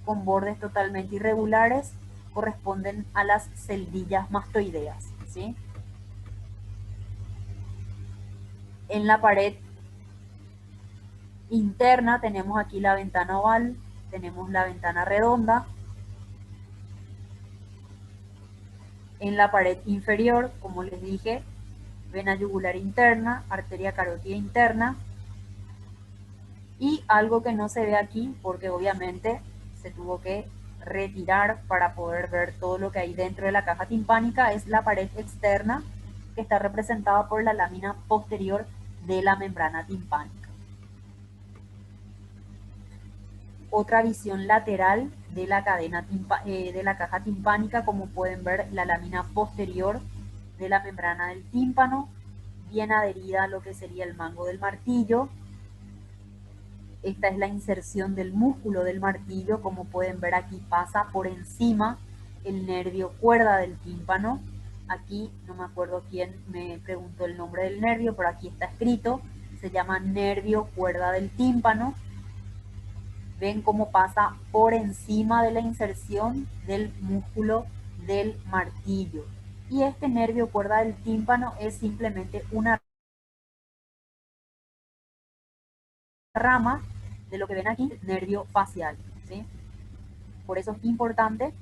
con bordes totalmente irregulares, corresponden a las celdillas mastoideas. ¿Sí? En la pared interna tenemos aquí la ventana oval, tenemos la ventana redonda. En la pared inferior, como les dije, vena yugular interna, arteria carótida interna. Y algo que no se ve aquí, porque obviamente se tuvo que retirar para poder ver todo lo que hay dentro de la caja timpánica, es la pared externa, que está representada por la lámina posterior de la membrana timpánica. Otra visión lateral de la cadena de la caja timpánica, como pueden ver, la lámina posterior de la membrana del tímpano, bien adherida a lo que sería el mango del martillo. Esta es la inserción del músculo del martillo, como pueden ver aquí pasa por encima el nervio cuerda del tímpano. Aquí no me acuerdo quién me preguntó el nombre del nervio, pero aquí está escrito, se llama nervio cuerda del tímpano. Ven cómo pasa por encima de la inserción del músculo del martillo. Y este nervio cuerda del tímpano es simplemente una rama de lo que ven aquí, nervio facial. ¿Sí? Por eso es importante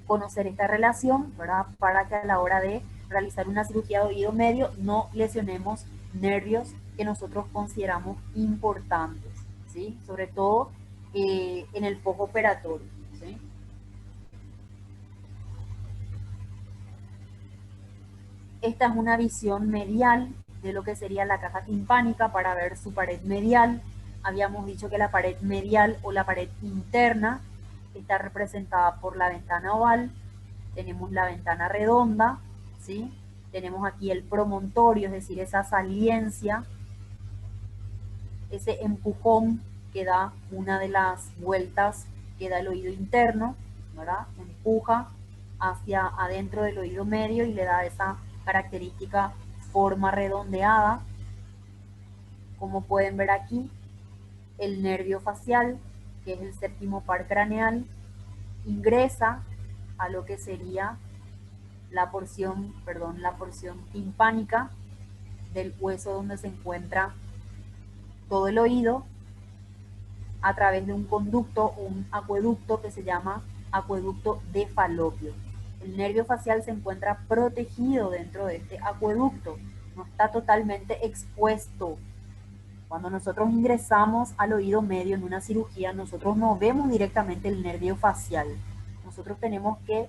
conocer esta relación, ¿verdad? Para que a la hora de realizar una cirugía de oído medio no lesionemos nervios que nosotros consideramos importantes, ¿sí? Sobre todo en el postoperatorio, ¿sí? Esta es una visión medial de lo que sería la caja timpánica para ver su pared medial. Habíamos dicho que la pared medial o la pared interna está representada por la ventana oval. Tenemos la ventana redonda, ¿sí? Tenemos aquí el promontorio, es decir, esa saliencia ese empujón que da una de las vueltas que da el oído interno, ¿verdad? Empuja hacia adentro del oído medio y le da esa característica forma redondeada. Como pueden ver aquí, el nervio facial, que es el séptimo par craneal, ingresa a lo que sería la porción timpánica del hueso donde se encuentra todo el oído, a través de un conducto, un acueducto que se llama acueducto de Falopio. El nervio facial se encuentra protegido dentro de este acueducto, no está totalmente expuesto. Cuando nosotros ingresamos al oído medio en una cirugía, nosotros no vemos directamente el nervio facial. Nosotros tenemos que,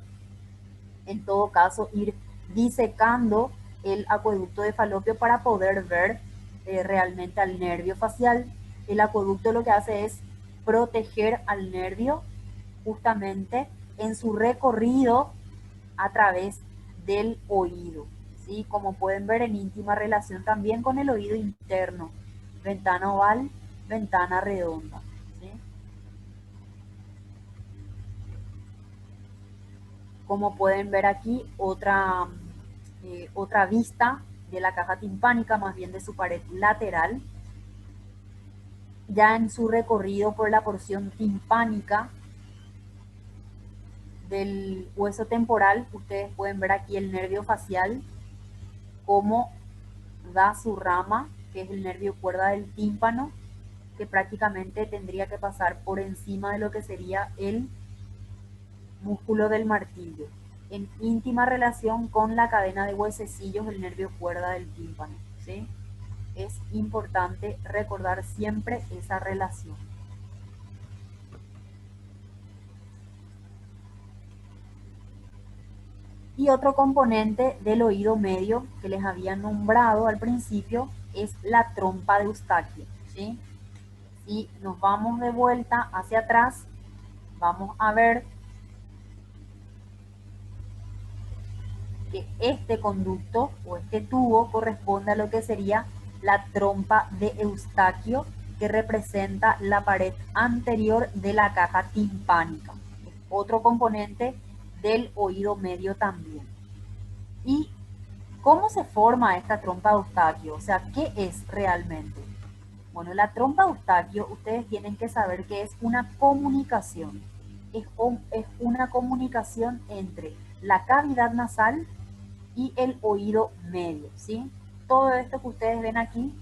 en todo caso, ir disecando el acueducto de Falopio para poder ver realmente al nervio facial. El acueducto lo que hace es proteger al nervio justamente en su recorrido a través del oído, ¿sí? Como pueden ver, en íntima relación también con el oído interno, ventana oval, ventana redonda, ¿sí? Como pueden ver aquí, otra vista de la caja timpánica, más bien de su pared lateral. Ya en su recorrido por la porción timpánica del hueso temporal, ustedes pueden ver aquí el nervio facial, cómo da su rama, que es el nervio cuerda del tímpano, que prácticamente tendría que pasar por encima de lo que sería el músculo del martillo, en íntima relación con la cadena de huesecillos, el nervio cuerda del tímpano, ¿sí? Es importante recordar siempre esa relación. Y otro componente del oído medio que les había nombrado al principio es la trompa de Eustaquio, ¿sí? Si nos vamos de vuelta hacia atrás, vamos a ver que este conducto o este tubo corresponde a lo que sería la trompa de Eustaquio, que representa la pared anterior de la caja timpánica. Es otro componente del oído medio también. ¿Y cómo se forma esta trompa de Eustaquio? O sea, ¿qué es realmente? Bueno, la trompa de Eustaquio, ustedes tienen que saber que es una comunicación. Es una comunicación entre la cavidad nasal y el oído medio, ¿sí? Todo esto que ustedes ven aquí,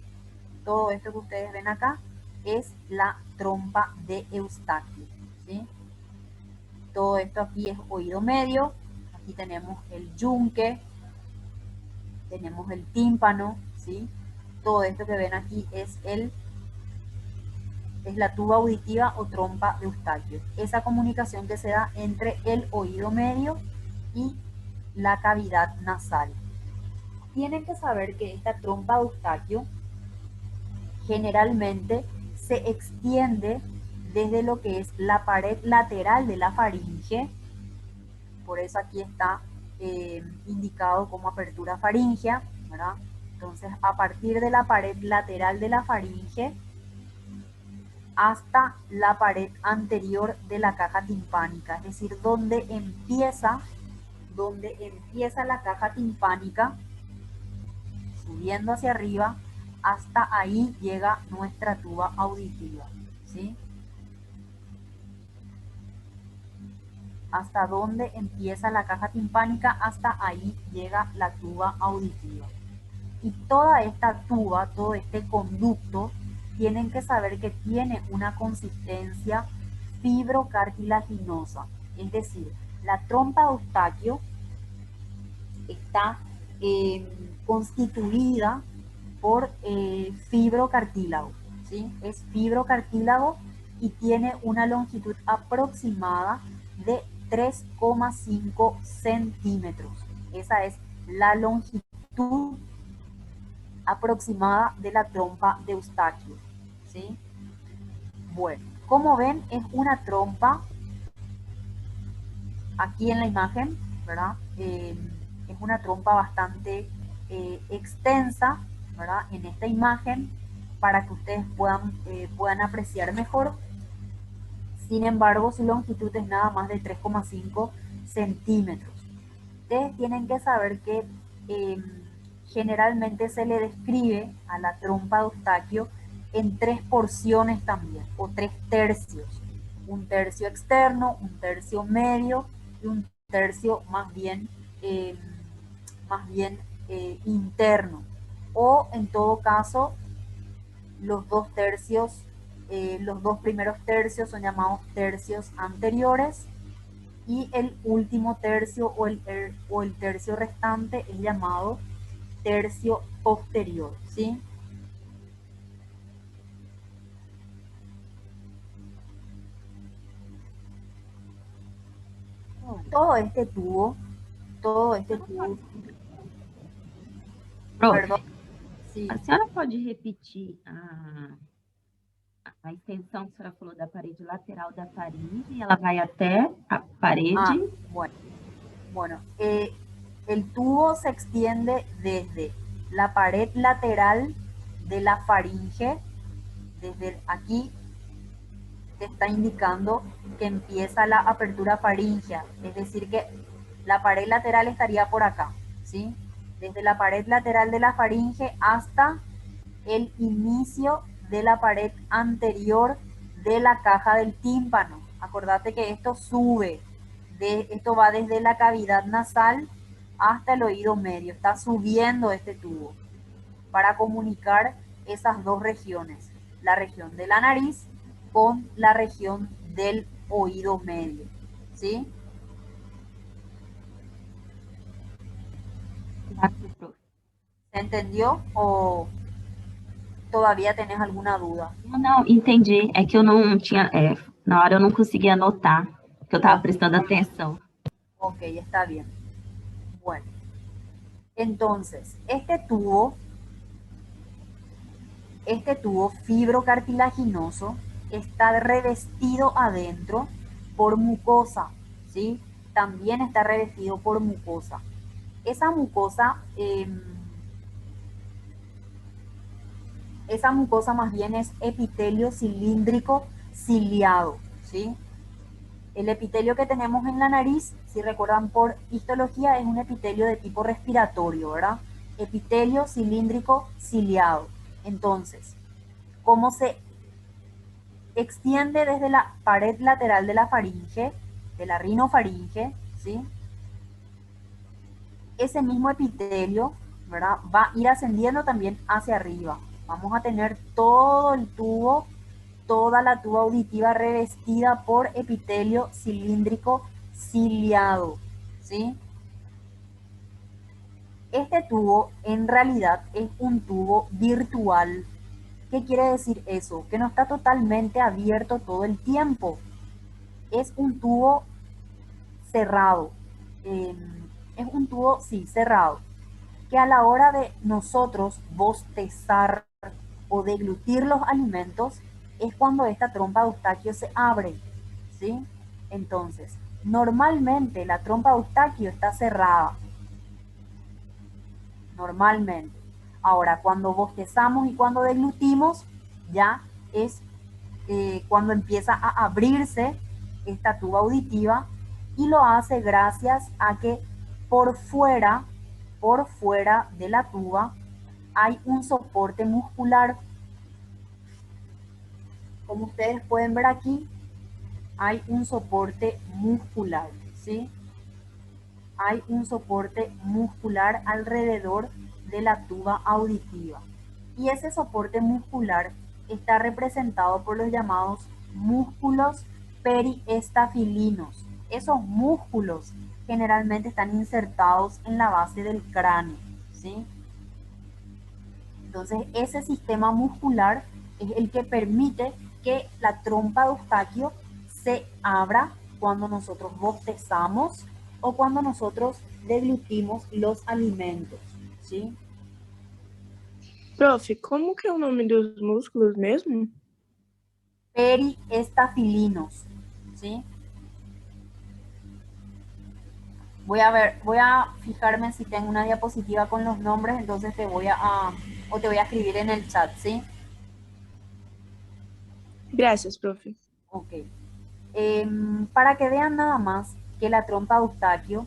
todo esto que ustedes ven acá, es la trompa de Eustaquio, ¿sí? Todo esto aquí es oído medio. Aquí tenemos el yunque, tenemos el tímpano, ¿sí? Todo esto que ven aquí es la tuba auditiva o trompa de Eustaquio. Esa comunicación que se da entre el oído medio y la cavidad nasal. Tienen que saber que esta trompa de Eustaquio generalmente se extiende desde lo que es la pared lateral de la faringe, por eso aquí está indicado como apertura faríngea, ¿verdad? Entonces, a partir de la pared lateral de la faringe hasta la pared anterior de la caja timpánica, es decir, donde empieza la caja timpánica, subiendo hacia arriba, hasta ahí llega nuestra tuba auditiva, ¿sí? Hasta donde empieza la caja timpánica, hasta ahí llega la tuba auditiva. Y toda esta tuba, todo este conducto, tienen que saber que tiene una consistencia fibrocartilaginosa, es decir, la trompa de Eustaquio está constituida por fibrocartílago, ¿sí? Es fibrocartílago y tiene una longitud aproximada de 3,5 centímetros. Esa es la longitud aproximada de la trompa de Eustaquio, ¿sí? Bueno, como ven, es una trompa, aquí en la imagen, ¿verdad? Es una trompa bastante extensa, ¿verdad? En esta imagen para que ustedes puedan apreciar mejor. Sin embargo, su longitud es nada más de 3,5 centímetros. Ustedes tienen que saber que generalmente se le describe a la trompa de Eustaquio en 3 porciones también, o 3 tercios. Un tercio externo, un tercio medio y un tercio interno. O en todo caso, los dos tercios, los dos primeros tercios son llamados tercios anteriores y el último tercio o el tercio restante es llamado tercio posterior, ¿sí? Todo este tubo, Prof, perdón, sí, a senhora pode repetir a extensão que a senhora falou da parede lateral da faringe e ela vai até a parede? Bueno, bueno el tubo se extiende desde la pared lateral de la faringe, desde aquí te está indicando que empieza la apertura faríngea, es decir que la pared lateral estaría por acá, ¿sí? Desde la pared lateral de la faringe hasta el inicio de la pared anterior de la caja del tímpano. Acordate que esto sube, esto va desde la cavidad nasal hasta el oído medio, está subiendo este tubo para comunicar esas dos regiones, la región de la nariz con la región del oído medio, ¿sí? Graças, prof. ¿Se entendió o todavía tenés alguna duda? Não, entendi. É que eu não tinha. Na hora eu não conseguia anotar, que eu estava prestando atenção. Ok, está bien. Bueno, entonces, este tubo fibrocartilaginoso está revestido adentro por mucosa, ¿sí? También está revestido por mucosa. Esa mucosa más bien es epitelio cilíndrico ciliado, ¿sí? El epitelio que tenemos en la nariz, si recuerdan por histología, es un epitelio de tipo respiratorio, ¿verdad? Epitelio cilíndrico ciliado. Entonces, ¿cómo se extiende desde la pared lateral de la faringe, de la rinofaringe, ¿sí? Ese mismo epitelio, ¿verdad? Va a ir ascendiendo también hacia arriba. Vamos a tener todo el tubo, toda la tuba auditiva revestida por epitelio cilíndrico ciliado, ¿sí? Este tubo en realidad es un tubo virtual. ¿Qué quiere decir eso? Que no está totalmente abierto todo el tiempo. Es un tubo cerrado. Es un tubo, sí, cerrado. Que a la hora de nosotros bostezar o deglutir los alimentos es cuando esta trompa de Eustaquio se abre, ¿sí? Entonces, normalmente la trompa de Eustaquio está cerrada. Normalmente. Ahora, cuando bostezamos y cuando deglutimos, ya es cuando empieza a abrirse esta tuba auditiva y lo hace gracias a que por fuera de la tuba hay un soporte muscular. Como ustedes pueden ver aquí, hay un soporte muscular, ¿sí? Hay un soporte muscular alrededor de la tuba auditiva. Y ese soporte muscular está representado por los llamados músculos periestafilinos. Esos músculos generalmente están insertados en la base del cráneo, ¿sí? Entonces, ese sistema muscular es el que permite que la trompa de Eustaquio se abra cuando nosotros bostezamos o cuando nosotros deglutimos los alimentos, ¿sí? Prof, como que é o nome dos músculos mesmo? Periestafilinos, ¿sí? Voy a fijarme si tengo una diapositiva con los nombres, entonces te voy a escribir en el chat, ¿sí? Gracias, profe. Ok. Para que vean nada más que la trompa de Eustaquio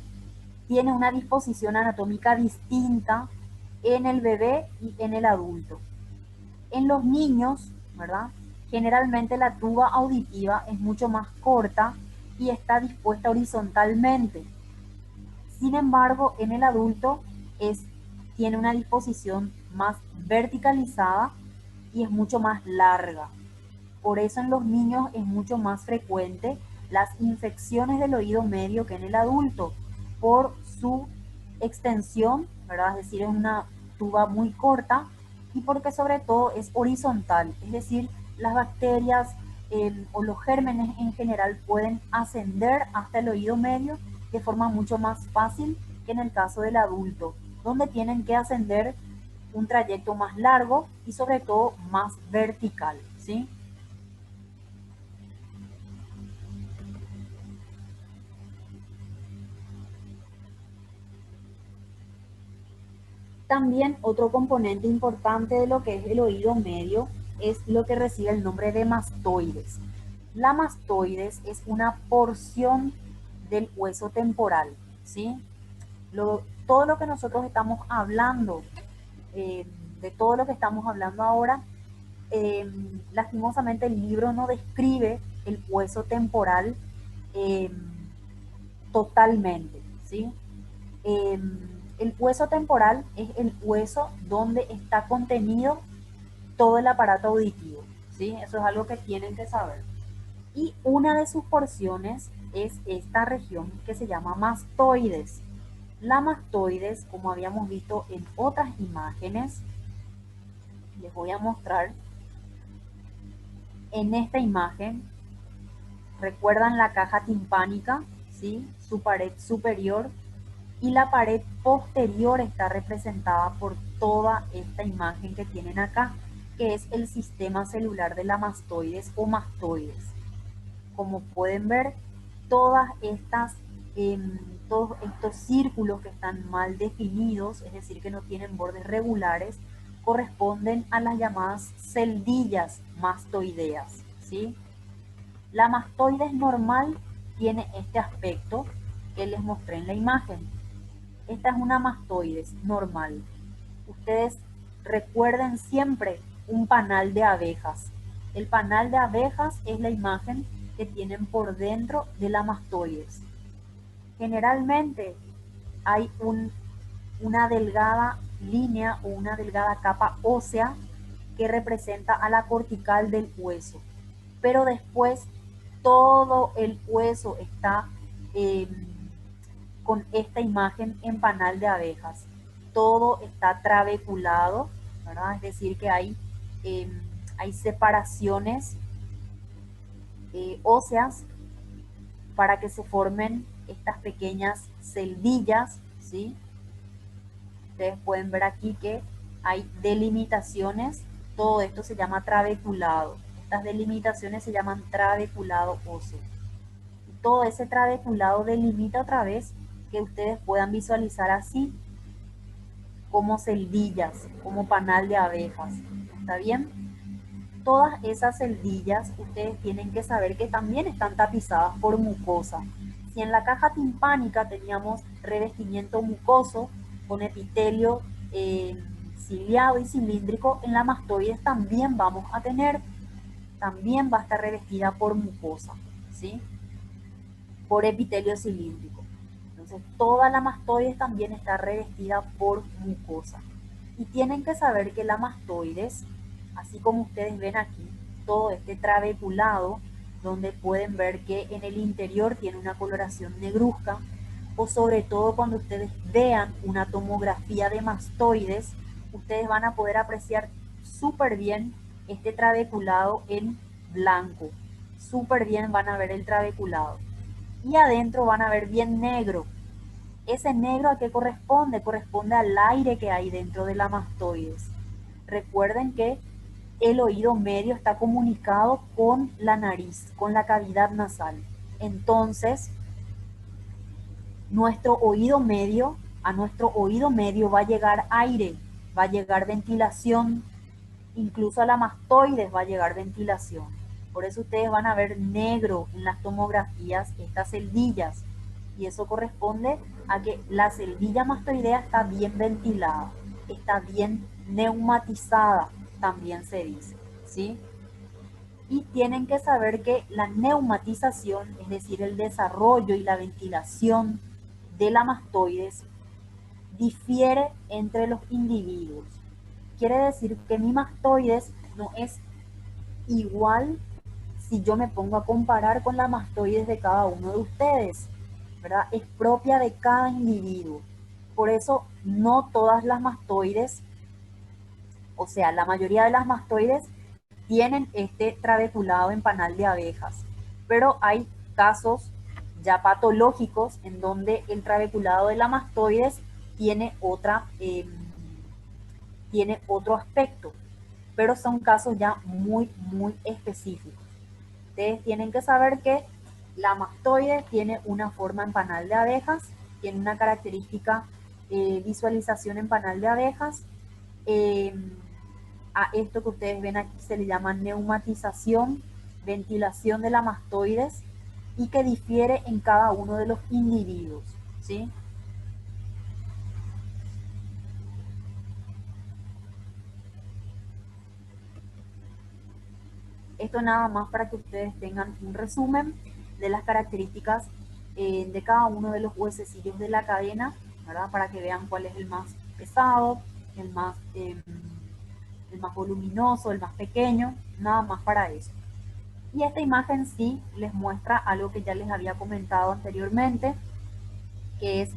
tiene una disposición anatómica distinta en el bebé y en el adulto. En los niños, ¿verdad? Generalmente la tuba auditiva es mucho más corta y está dispuesta horizontalmente. Sin embargo, en el adulto tiene una disposición más verticalizada y es mucho más larga. Por eso en los niños es mucho más frecuente las infecciones del oído medio que en el adulto, por su extensión, ¿verdad? Es decir, es una tuba muy corta y porque sobre todo es horizontal, es decir, las bacterias o los gérmenes en general pueden ascender hasta el oído medio de forma mucho más fácil que en el caso del adulto, donde tienen que ascender un trayecto más largo y sobre todo más vertical, ¿sí? También otro componente importante de lo que es el oído medio es lo que recibe el nombre de mastoides. La mastoides es una porción del hueso temporal, ¿sí? Todo lo que nosotros estamos hablando, de todo lo que estamos hablando ahora, lastimosamente el libro no describe el hueso temporal eh, totalmente, ¿sí? Eh, el hueso temporal es el hueso donde está contenido todo el aparato auditivo, ¿sí? Eso es algo que tienen que saber. Y una de sus porciones es esta región que se llama mastoides. La mastoides, como habíamos visto en otras imágenes, les voy a mostrar en esta imagen. ¿Recuerdan la caja timpánica? ¿Sí? Su pared superior y la pared posterior está representada por toda esta imagen que tienen acá, que es el sistema celular de la mastoides o mastoides. Como pueden ver, todas estas, todos estos círculos que están mal definidos, es decir, que no tienen bordes regulares, corresponden a las llamadas celdillas mastoideas, ¿sí? La mastoides normal tiene este aspecto que les mostré en la imagen. Esta es una mastoides normal. Ustedes recuerden siempre un panal de abejas. El panal de abejas es la imagen que tienen por dentro de la mastoides. Generalmente hay una delgada línea o una delgada capa ósea que representa a la cortical del hueso. Pero después todo el hueso está con esta imagen en panal de abejas. Todo está trabeculado, ¿verdad? Es decir, que hay separaciones óseas para que se formen estas pequeñas celdillas, ¿sí? Ustedes pueden ver aquí que hay delimitaciones, todo esto se llama trabeculado. Estas delimitaciones se llaman trabeculado óseo. Y todo ese trabeculado delimita otra vez que ustedes puedan visualizar así, como celdillas, como panal de abejas. ¿Está bien? Todas esas celdillas ustedes tienen que saber que también están tapizadas por mucosa. Si en la caja timpánica teníamos revestimiento mucoso con epitelio ciliado y cilíndrico, en la mastoides también vamos a tener, también va a estar revestida por mucosa, ¿sí? Por epitelio cilíndrico. Entonces toda la mastoides también está revestida por mucosa. Y tienen que saber que la mastoides, así como ustedes ven aquí, todo este trabeculado, donde pueden ver que en el interior tiene una coloración negruzca, o sobre todo cuando ustedes vean una tomografía de mastoides, ustedes van a poder apreciar súper bien este trabeculado en blanco. Súper bien van a ver el trabeculado. Y adentro van a ver bien negro. Ese negro, ¿a qué corresponde? Corresponde al aire que hay dentro de la mastoides. Recuerden que el oído medio está comunicado con la nariz, con la cavidad nasal. Entonces, a nuestro oído medio va a llegar aire, va a llegar ventilación, incluso a la mastoides va a llegar ventilación. Por eso ustedes van a ver negro en las tomografías estas celdillas. Y eso corresponde a que la celdilla mastoidea está bien ventilada, está bien neumatizada, también se dice, ¿sí? Y tienen que saber que la neumatización, es decir, el desarrollo y la ventilación de la mastoides, difiere entre los individuos. Quiere decir que mi mastoides no es igual si yo me pongo a comparar con la mastoides de cada uno de ustedes, ¿verdad? Es propia de cada individuo. Por eso no todas las mastoides, o sea, la mayoría de las mastoides tienen este trabeculado en panal de abejas, pero hay casos ya patológicos en donde el trabeculado de la mastoides tiene otro aspecto, pero son casos ya muy específicos. Ustedes tienen que saber que la mastoide tiene una forma en panal de abejas, tiene una característica visualización en panal de abejas. A esto que ustedes ven aquí se le llama neumatización, ventilación de la mastoides, y que difiere en cada uno de los individuos, ¿sí? Esto nada más para que ustedes tengan un resumen de las características de cada uno de los huesecillos de la cadena, ¿verdad? Para que vean cuál es el más pesado, el más voluminoso, el más pequeño, nada más para eso. Y esta imagen sí les muestra algo que ya les había comentado anteriormente, que es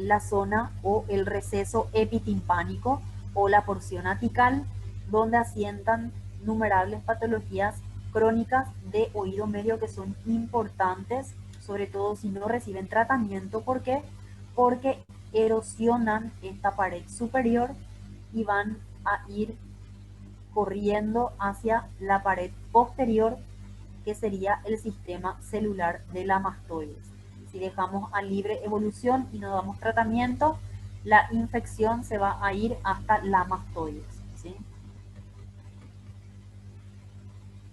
la zona o el receso epitimpánico o la porción apical, donde asientan innumerables patologías crónicas de oído medio que son importantes, sobre todo si no reciben tratamiento. ¿Por qué? Porque erosionan esta pared superior y van a ir corriendo hacia la pared posterior, que sería el sistema celular de la mastoides. Si dejamos a libre evolución y no damos tratamiento, la infección se va a ir hasta la mastoides, ¿sí?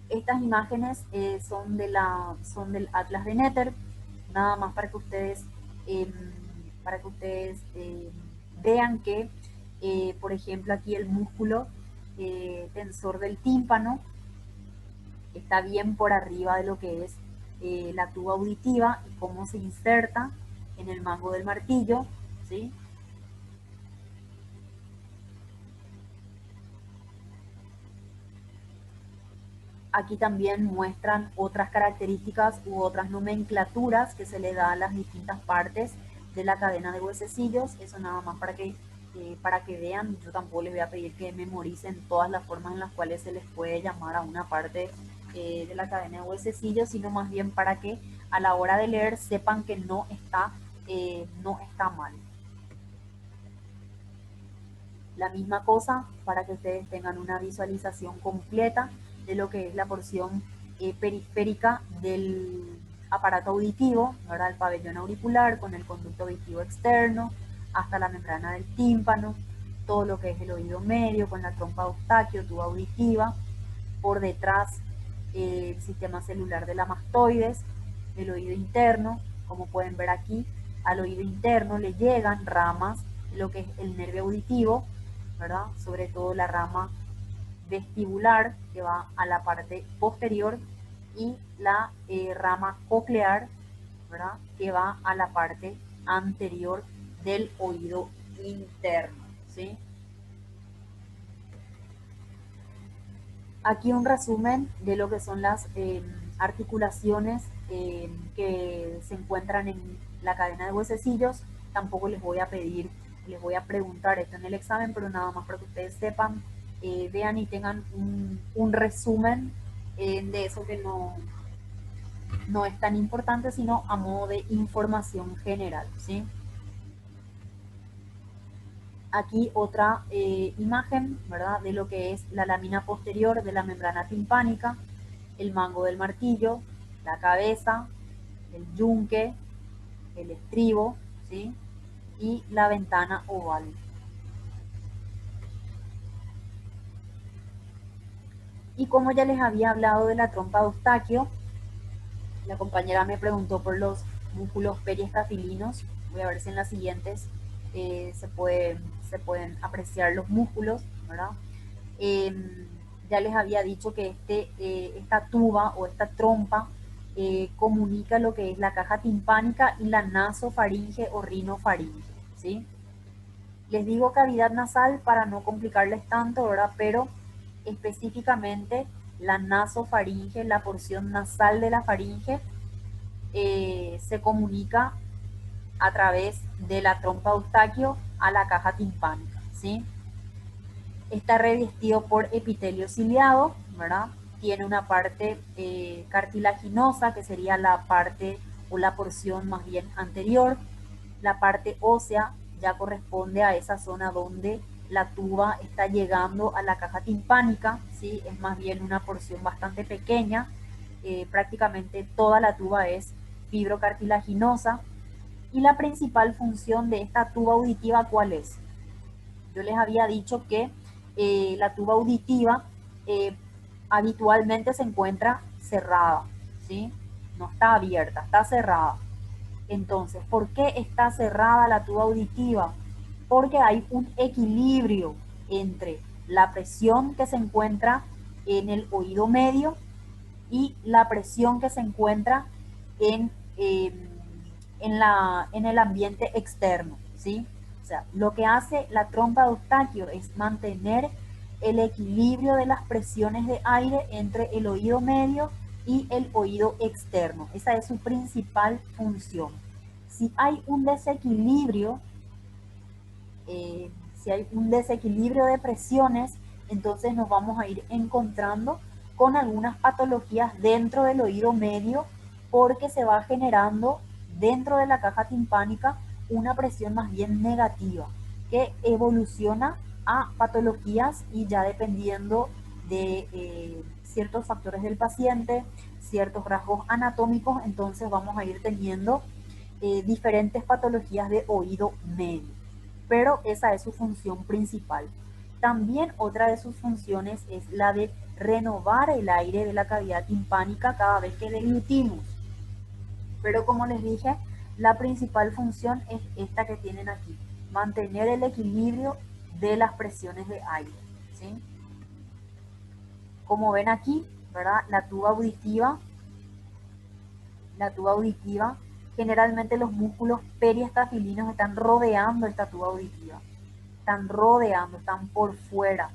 Estas imágenes son del Atlas de Netter, nada más para que ustedes vean que, por ejemplo, aquí el músculo tensor del tímpano está bien por arriba de lo que es la tuba auditiva y cómo se inserta en el mango del martillo, ¿sí? Aquí también muestran otras características u otras nomenclaturas que se le da a las distintas partes de la cadena de huesecillos. Eso nada más para que vean. Yo tampoco les voy a pedir que memoricen todas las formas en las cuales se les puede llamar a una parte de la cadena de huesecillos, sino más bien para que a la hora de leer sepan que no está mal. La misma cosa para que ustedes tengan una visualización completa de lo que es la porción periférica del aparato auditivo, ¿verdad? El pabellón auricular con el conducto auditivo externo hasta la membrana del tímpano, todo lo que es el oído medio con la trompa eustaquio, tuba auditiva, por detrás el sistema celular de la mastoides, el oído interno, como pueden ver aquí, al oído interno le llegan ramas de lo que es el nervio auditivo, ¿verdad? Sobre todo la rama vestibular que va a la parte posterior y la rama coclear, ¿verdad? Que va a la parte anterior del oído interno, ¿sí? Aquí un resumen de lo que son las articulaciones que se encuentran en la cadena de huesecillos. Tampoco les voy a preguntar esto en el examen, pero nada más para que ustedes sepan, vean y tengan un resumen de eso que no es tan importante, sino a modo de información general, ¿sí? Aquí otra imagen, ¿verdad? De lo que es la lámina posterior de la membrana timpánica, el mango del martillo, la cabeza, el yunque, el estribo, ¿sí? Y la ventana oval. Y como ya les había hablado de la trompa de Eustaquio, la compañera me preguntó por los músculos periestafilinos. Voy a ver si en las siguientes se pueden apreciar los músculos, ¿verdad? Ya les había dicho que esta tuba o esta trompa comunica lo que es la caja timpánica y la nasofaringe o rinofaringe, ¿sí? Les digo cavidad nasal para no complicarles tanto, ¿verdad? Pero específicamente la nasofaringe, la porción nasal de la faringe, se comunica a través de la trompa de Eustaquio a la caja timpánica, ¿sí? Está revestido por epitelio ciliado, ¿verdad? Tiene una parte cartilaginosa, que sería la parte o la porción más bien anterior. La parte ósea ya corresponde a esa zona donde la tuba está llegando a la caja timpánica, ¿sí? Es más bien una porción bastante pequeña. Prácticamente toda la tuba es fibrocartilaginosa. Y la principal función de esta tuba auditiva, ¿cuál es? Yo les había dicho que la tuba auditiva eh, habitualmente se encuentra cerrada, ¿sí? No está abierta, está cerrada. Entonces, ¿por qué está cerrada la tuba auditiva? Porque hay un equilibrio entre la presión que se encuentra en el oído medio y la presión que se encuentra en, eh, en el ambiente externo, ¿sí? O sea, lo que hace la trompa de Eustaquio es mantener el equilibrio de las presiones de aire entre el oído medio y el oído externo. Esa es su principal función. Si hay un desequilibrio, si hay un desequilibrio de presiones, entonces nos vamos a ir encontrando con algunas patologías dentro del oído medio, porque se va generando dentro de la caja timpánica una presión más bien negativa que evoluciona a patologías, y ya dependiendo de ciertos factores del paciente, ciertos rasgos anatómicos, entonces vamos a ir teniendo diferentes patologías de oído medio. Pero esa es su función principal. También otra de sus funciones es la de renovar el aire de la cavidad timpánica cada vez que deglutimos. Pero como les dije, la principal función es esta que tienen aquí: mantener el equilibrio de las presiones de aire, ¿sí? Como ven aquí, ¿verdad? La tuba auditiva, generalmente los músculos periestafilinos están rodeando esta tuba auditiva, están rodeando, están por fuera,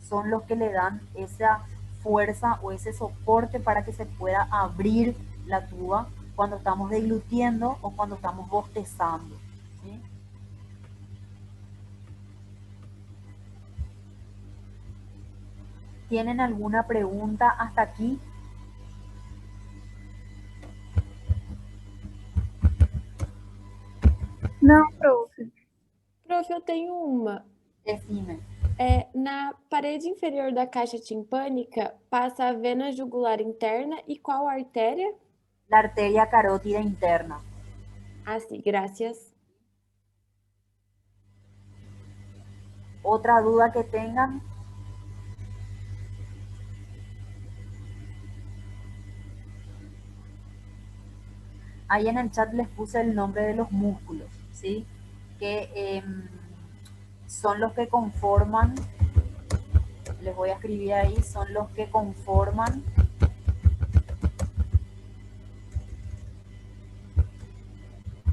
son los que le dan esa fuerza o ese soporte para que se pueda abrir la tuba cuando estamos deglutiendo o cuando estamos bostezando, ¿sí? ¿Tienen alguna pregunta hasta aquí? Não, prof. Prof, eu tenho uma. Decime. Na parede inferior da caixa timpânica passa a vena jugular interna e qual artéria? La arteria carótida interna. Ah, sí, gracias. ¿Otra duda que tengan? Ahí en el chat les puse el nombre de los músculos, ¿sí? Que son los que conforman, les voy a escribir ahí, son los que conforman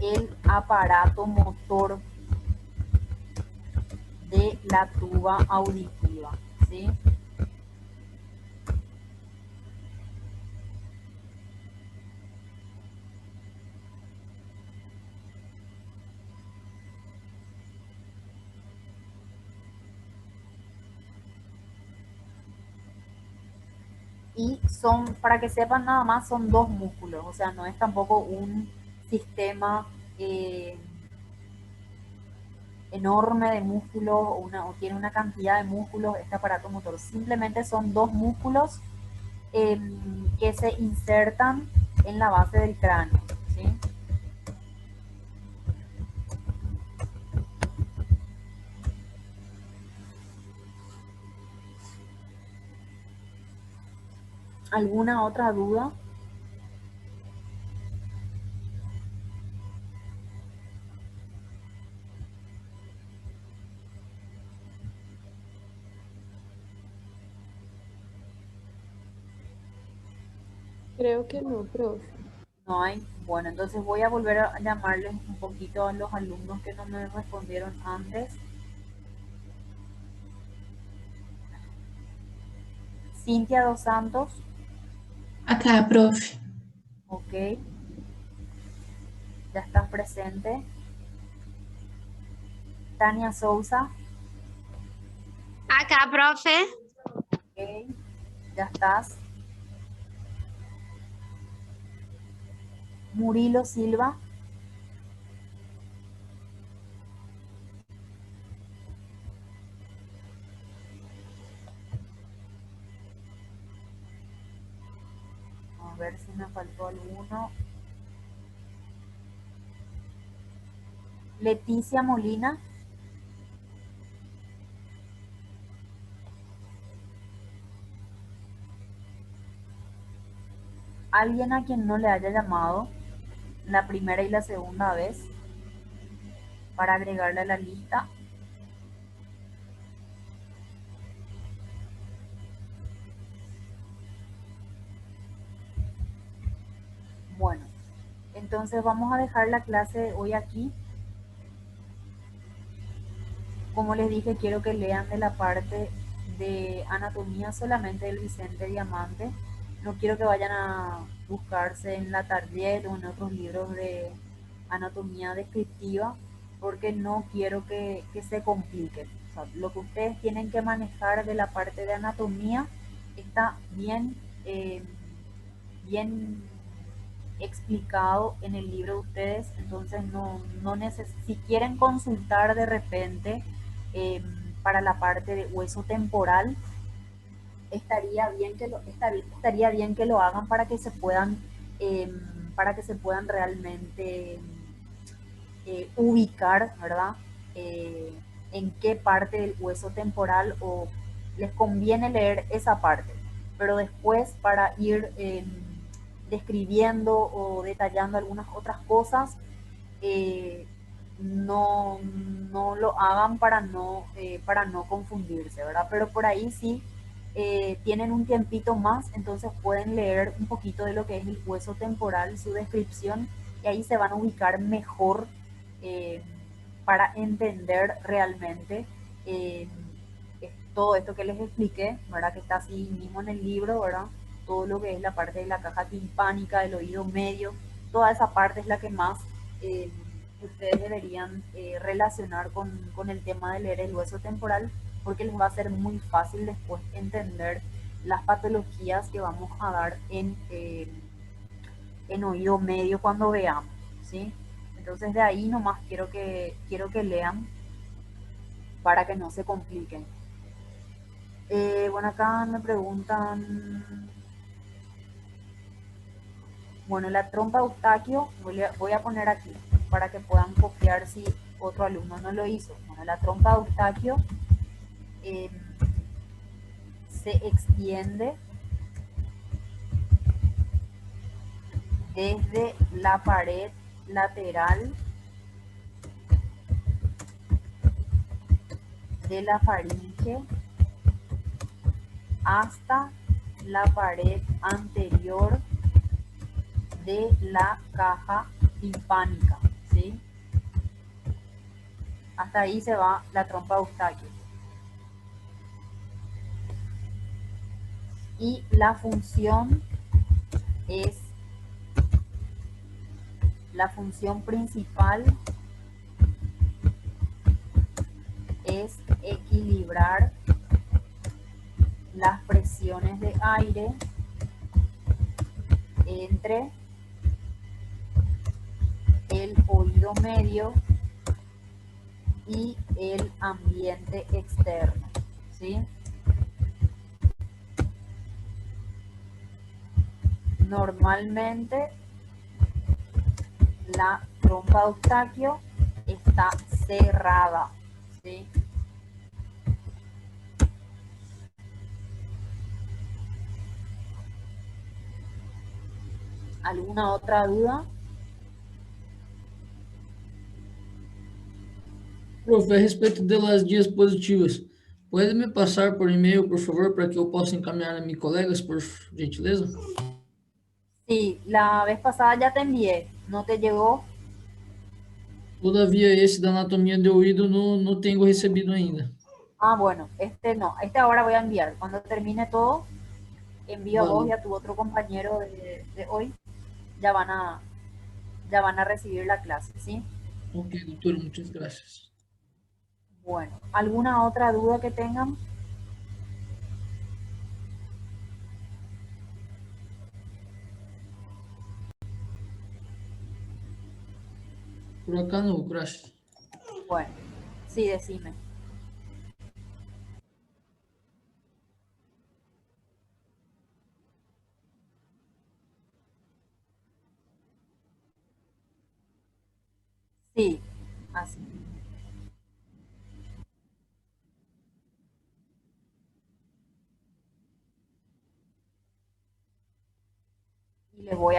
el aparato motor de la tuba auditiva, ¿sí? Y son, para que sepan nada más, son dos músculos, o sea, no es tampoco un sistema enorme de músculos o tiene una cantidad de músculos este aparato motor. Simplemente son dos músculos que se insertan en la base del cráneo, ¿sí? ¿Alguna otra duda? Creo que no, profe. No hay. Bueno, entonces voy a volver a llamarles un poquito a los alumnos que no me respondieron antes. Cintia Dos Santos, Acá, profe. ok, ya estás presente. Tania Sousa, Acá, profe. ok, ya estás. Murilo Silva, a ver si me faltó alguno. Leticia Molina, alguien a quien no le haya llamado la primera y la segunda vez para agregarle a la lista. Bueno, entonces vamos a dejar la clase de hoy aquí. Como les dije, quiero que lean de la parte de anatomía solamente del Vicente Diamante. No quiero que vayan a buscarse en la Tardier o en otros libros de anatomía descriptiva, porque no quiero que se compliquen. O sea, lo que ustedes tienen que manejar de la parte de anatomía está bien explicado en el libro de ustedes, entonces si quieren consultar de repente eh, para la parte de hueso temporal, estaría bien que lo hagan eh, para que se puedan realmente ubicar, ¿verdad? En qué parte del hueso temporal o les conviene leer esa parte, pero después para ir describiendo o detallando algunas otras cosas, eh, no lo hagan para no confundirse, ¿verdad? Pero por ahí sí tienen un tiempito más, entonces pueden leer un poquito de lo que es el hueso temporal, su descripción, y ahí se van a ubicar mejor eh, para entender realmente eh, todo esto que les expliqué, ¿verdad? Que está así mismo en el libro, ¿verdad? Todo lo que es la parte de la caja timpánica, del oído medio, toda esa parte es la que más ustedes deberían relacionar con el tema de leer el hueso temporal, porque les va a ser muy fácil después entender las patologías que vamos a dar en oído medio cuando veamos, ¿sí? Entonces de ahí nomás quiero que lean para que no se compliquen. Bueno, acá me preguntan, bueno, la trompa de Eustaquio, voy a poner aquí para que puedan copiar si otro alumno no lo hizo. Bueno, la trompa de Eustaquio eh, se extiende desde la pared lateral de la faringe hasta la pared anterior de la caja timpánica, ¿sí? Hasta ahí se va la trompa de Eustaquio. Y la función principal es equilibrar las presiones de aire entre el oído medio y el ambiente externo, ¿sí? Normalmente la trompa de Eustaquio está cerrada, ¿sí? ¿Alguna otra duda? Profe, a respeito das diapositivas, pode me passar por e-mail, por favor, para que eu possa encaminhar a mis colegas, por gentileza? Sí, la vez pasada ya te envié, ¿no te llegó? Todavia, esse da anatomia de ouvido não tenho recebido ainda. Ah, bueno, este no, este ahora voy a enviar. Cuando termine todo, envío a vos y Vale. a tu otro compañero de hoy, ya van a, ya van a recibir la clase, ¿sí? Ok, doutora, muitas graças. Bueno, ¿alguna otra duda que tengan? Por acá não, graças. Bueno, sí, decime. Sí, así. Y les voy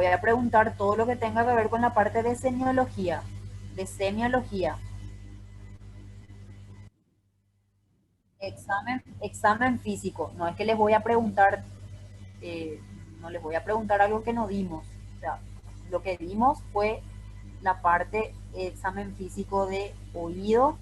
a preguntar todo lo que tenga que ver con la parte de semiología, de semiología. Examen físico. No es que les voy a preguntar, eh, no les voy a preguntar algo que no dimos. O sea, lo que dimos fue la parte examen físico de oído